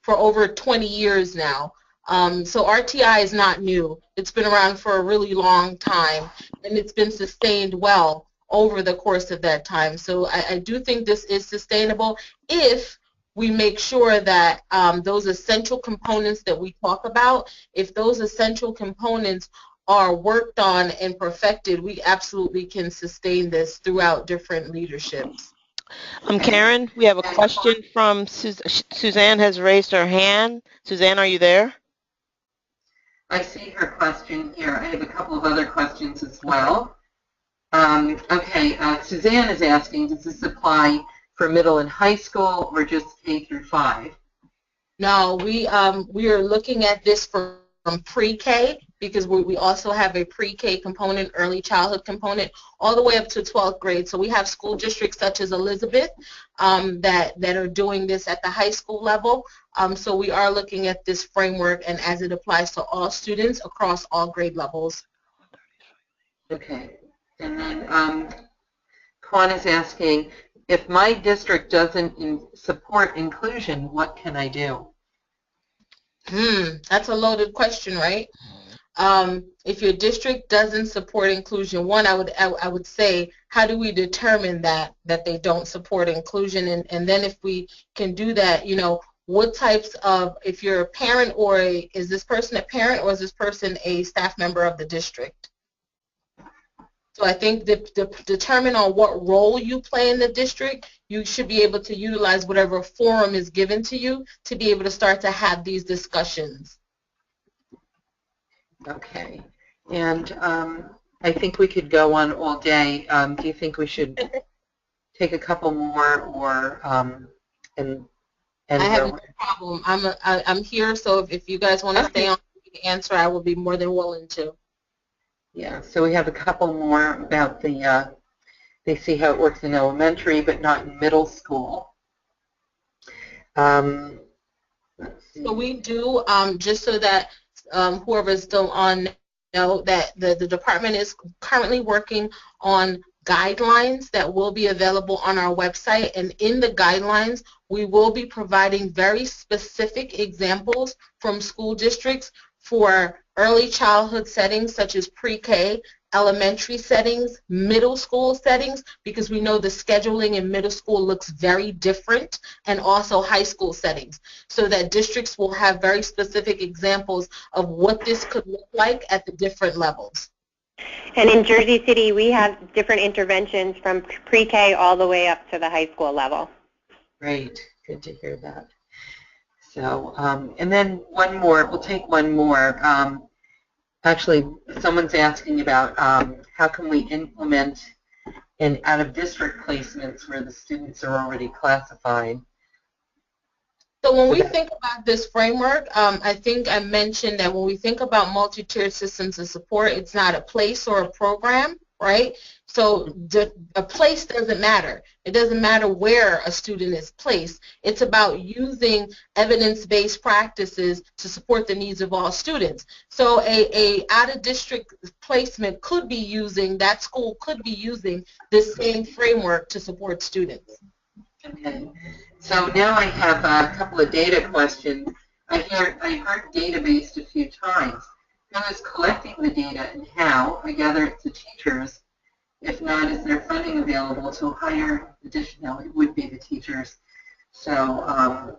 for over 20 years now. So RTI is not new. It's been around for a really long time, and it's been sustained well over the course of that time. So I do think this is sustainable if we make sure that those essential components that we talk about, if those essential components are worked on and perfected, we absolutely can sustain this throughout different leaderships. Karen, we have a question from Suzanne has raised her hand. Suzanne, are you there? I see her question here. I have a couple of other questions as well. Suzanne is asking, does this apply for middle and high school or just K through 5? No, we are looking at this from pre-K, because we also have a pre-K component, early childhood component, all the way up to 12th grade. So we have school districts such as Elizabeth that are doing this at the high school level. So we are looking at this framework and as it applies to all students across all grade levels. Okay. And then Kwan is asking, if my district doesn't support inclusion, what can I do? That's a loaded question, right? If your district doesn't support inclusion, one, I would say, how do we determine that they don't support inclusion? And then if we can do that, you know, what types of, if you're a parent or is this person a parent or is this person a staff member of the district? So I think determine on what role you play in the district, you should be able to utilize whatever forum is given to you to be able to start to have these discussions. Okay. And I think we could go on all day. Do you think we should take a couple more or and I have no problem. I'm here, so if you guys want to stay on to answer, I will be more than willing to. Yeah, so we have a couple more about the, they see how it works in elementary, but not in middle school. So we do, just so that whoever's still on know that the department is currently working on guidelines that will be available on our website, and in the guidelines we will be providing very specific examples from school districts for early childhood settings such as pre-K, elementary settings, middle school settings, because we know the scheduling in middle school looks very different, and also high school settings, so that districts will have very specific examples of what this could look like at the different levels. And in Jersey City, we have different interventions from pre-K all the way up to the high school level. Great. Good to hear that. So, and then one more. We'll take one more. Actually, someone's asking about how can we implement in out-of-district placements where the students are already classified. So when we think about this framework, I think I mentioned that when we think about multi-tiered systems of support, it's not a place or a program, right? So a place doesn't matter. It doesn't matter where a student is placed. It's about using evidence-based practices to support the needs of all students. So a out-of-district placement could be using, that school could be using this same framework to support students. Okay. So now I have a couple of data questions. I heard data-based a few times. Who is collecting the data and how? I gather it's the teachers. If not, is there funding available to hire additional? It would be the teachers. So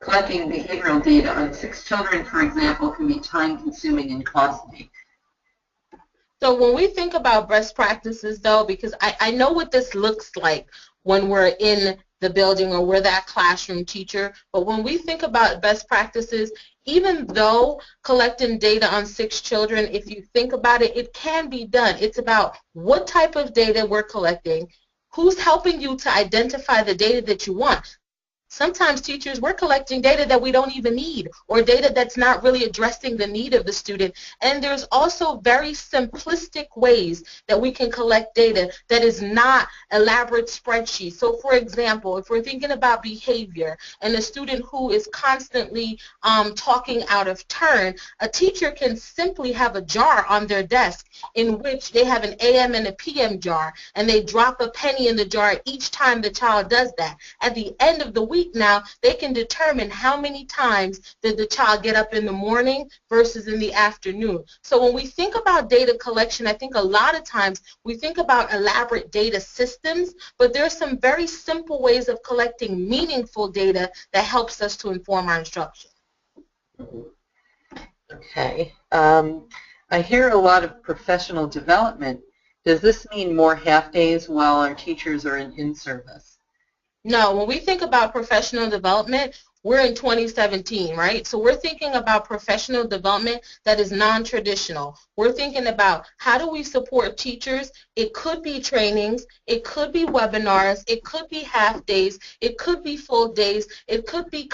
collecting behavioral data on 6 children, for example, can be time-consuming and costly. So when we think about best practices, though, because I know what this looks like when we're in the building or we're that classroom teacher, but when we think about best practices, even though collecting data on 6 children, if you think about it, it can be done. It's about what type of data we're collecting, who's helping you to identify the data that you want. Sometimes teachers, we're collecting data that we don't even need, or data that's not really addressing the need of the student. And there's also very simplistic ways that we can collect data that is not elaborate spreadsheets. So for example, if we're thinking about behavior and a student who is constantly talking out of turn, a teacher can simply have a jar on their desk in which they have an AM and a PM jar, and they drop a penny in the jar each time the child does that. At the end of the week now, they can determine how many times did the child get up in the morning versus in the afternoon. So when we think about data collection, I think a lot of times we think about elaborate data systems, but there are some very simple ways of collecting meaningful data that helps us to inform our instruction. Okay. I hear a lot of professional development. Does this mean more half-days while our teachers are in in-service? No, when we think about professional development, we're in 2017, right? So we're thinking about professional development that is non-traditional. We're thinking about how do we support teachers. It could be trainings, it could be webinars, it could be half days, it could be full days, it could be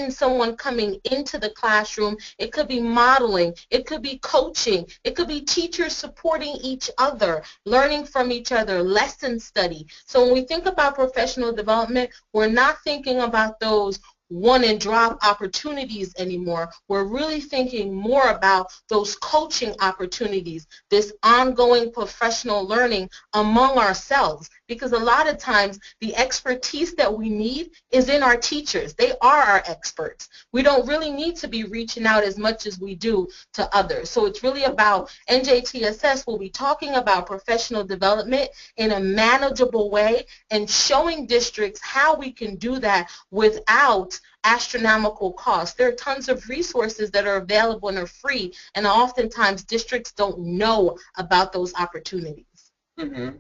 someone coming into the classroom, it could be modeling, it could be coaching, it could be teachers supporting each other, learning from each other, lesson study. So when we think about professional development, we're not thinking about those one and drop opportunities anymore. We're really thinking more about those coaching opportunities, this ongoing professional learning among ourselves, because a lot of times the expertise that we need is in our teachers. They are our experts. We don't really need to be reaching out as much as we do to others. So it's really about NJTSS will be talking about professional development in a manageable way and showing districts how we can do that without astronomical costs. There are tons of resources that are available and are free, and oftentimes districts don't know about those opportunities. Mm-hmm.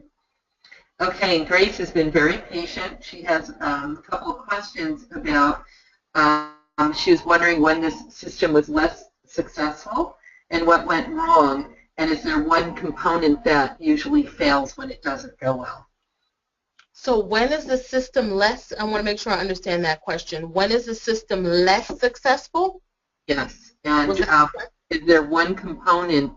Okay, Grace has been very patient. She has a couple of questions about, she was wondering when this system was less successful and what went wrong, and is there one component that usually fails when it doesn't go well? So when is the system less, I want to make sure I understand that question. When is the system less successful? Yes, and is there one component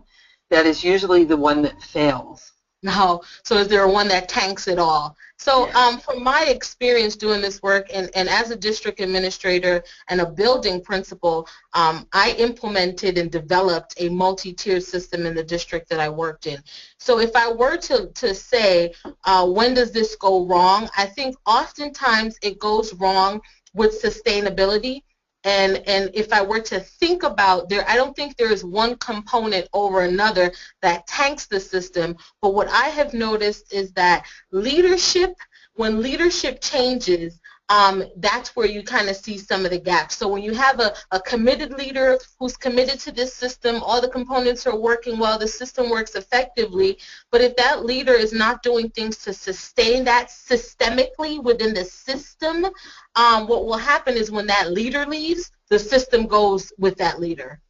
that is usually the one that fails? No, so is there one that tanks it all? So from my experience doing this work and as a district administrator and a building principal, I implemented and developed a multi-tiered system in the district that I worked in. So if I were to say, when does this go wrong, I think oftentimes it goes wrong with sustainability. And if I were to think about I don't think there is one component over another that tanks the system, but what I have noticed is that when leadership changes, that's where you kind of see some of the gaps. So when you have a committed leader who's committed to this system, all the components are working well, the system works effectively, but if that leader is not doing things to sustain that systemically within the system, what will happen is when that leader leaves, the system goes with that leader.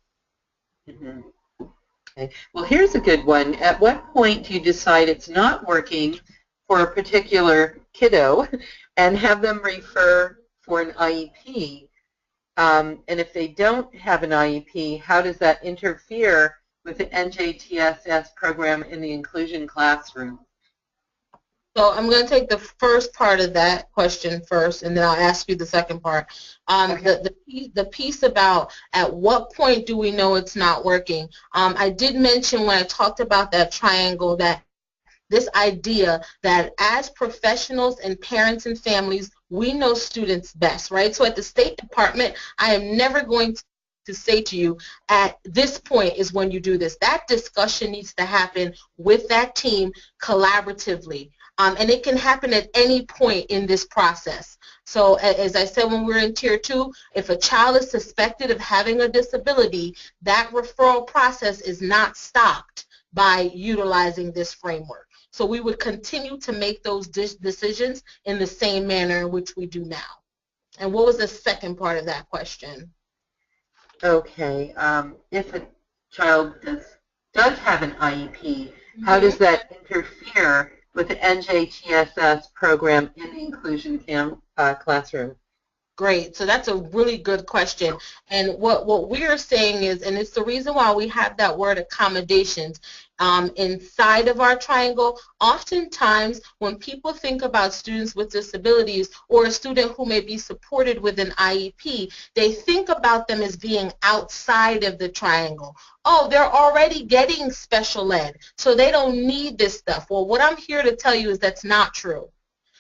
Mm-hmm. Okay. Well, here's a good one. At what point do you decide it's not working for a particular kiddo and have them refer for an IEP? And if they don't have an IEP, how does that interfere with the NJTSS program in the inclusion classroom? So I'm going to take the first part of that question first, and then I'll ask you the second part. The piece about at what point do we know it's not working, I did mention when I talked about that triangle that this idea that as professionals and parents and families, we know students best, right? So at the State Department, I am never going to say to you, at this point is when you do this. That discussion needs to happen with that team collaboratively. And it can happen at any point in this process. So as I said when we were in Tier 2, if a child is suspected of having a disability, that referral process is not stopped by utilizing this framework. So we would continue to make those decisions in the same manner in which we do now. And what was the second part of that question? Okay. If a child does have an IEP, how does that interfere with the NJTSS program in the inclusion classroom? Great. So that's a really good question. And what we are saying is, and it's the reason why we have that word accommodations inside of our triangle. Oftentimes, when people think about students with disabilities or a student who may be supported with an IEP, they think about them as being outside of the triangle. Oh, they're already getting special ed, so they don't need this stuff. Well, what I'm here to tell you is that's not true.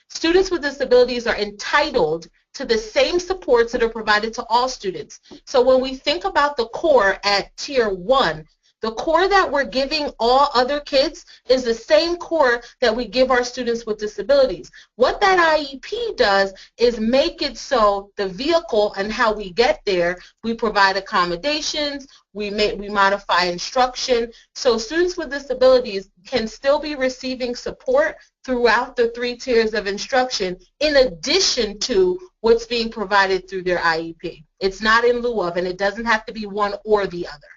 Students with disabilities are entitled to the same supports that are provided to all students. So when we think about the core at Tier 1, the core that we're giving all other kids is the same core that we give our students with disabilities. What that IEP does is make it so the vehicle and how we get there, we provide accommodations, we modify instruction, so students with disabilities can still be receiving support throughout the 3 tiers of instruction in addition to what's being provided through their IEP. It's not in lieu of, and it doesn't have to be one or the other.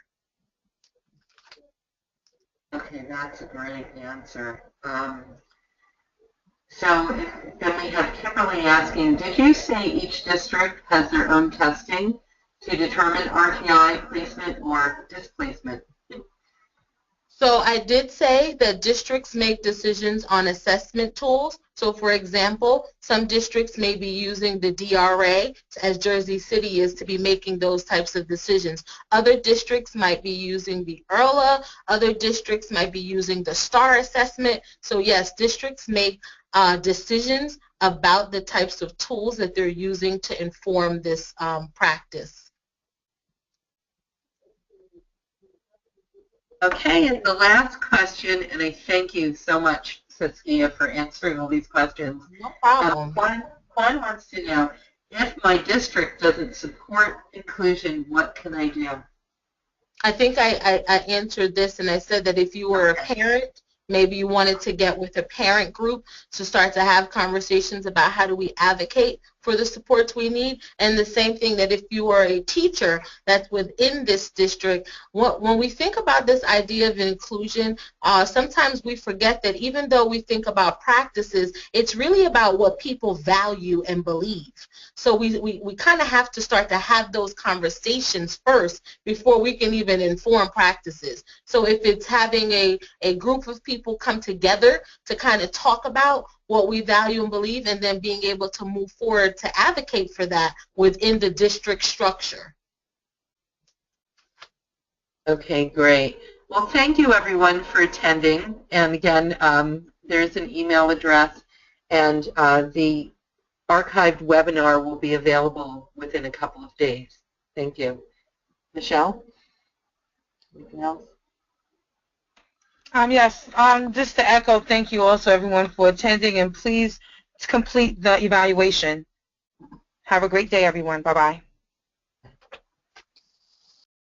Okay, that's a great answer. So then we have Kimberly asking, did you say each district has their own testing to determine RTI placement or displacement? So I did say that districts make decisions on assessment tools. So for example, some districts may be using the DRA, as Jersey City is, to be making those types of decisions. Other districts might be using the IRLA. Other districts might be using the STAR assessment. So yes, districts make decisions about the types of tools that they're using to inform this practice. Okay, and the last question, and I thank you so much, Saskia, for answering all these questions. No problem. Juan wants to know, if my district doesn't support inclusion, what can I do? I think I answered this, and I said that if you were a parent, maybe you wanted to get with a parent group to start to have conversations about how do we advocate for the supports we need. And the same thing that if you are a teacher that's within this district, when we think about this idea of inclusion, sometimes we forget that even though we think about practices, it's really about what people value and believe. So we kind of have to start to have those conversations first before we can even inform practices. So if it's having a group of people come together to kind of talk about what we value and believe, and then being able to move forward to advocate for that within the district structure. Okay, great. Well, thank you everyone for attending. And again, there's an email address, and the archived webinar will be available within a couple of days. Thank you. Michelle? Anything else? Yes, just to echo, thank you also everyone for attending, and please complete the evaluation. Have a great day, everyone. Bye-bye.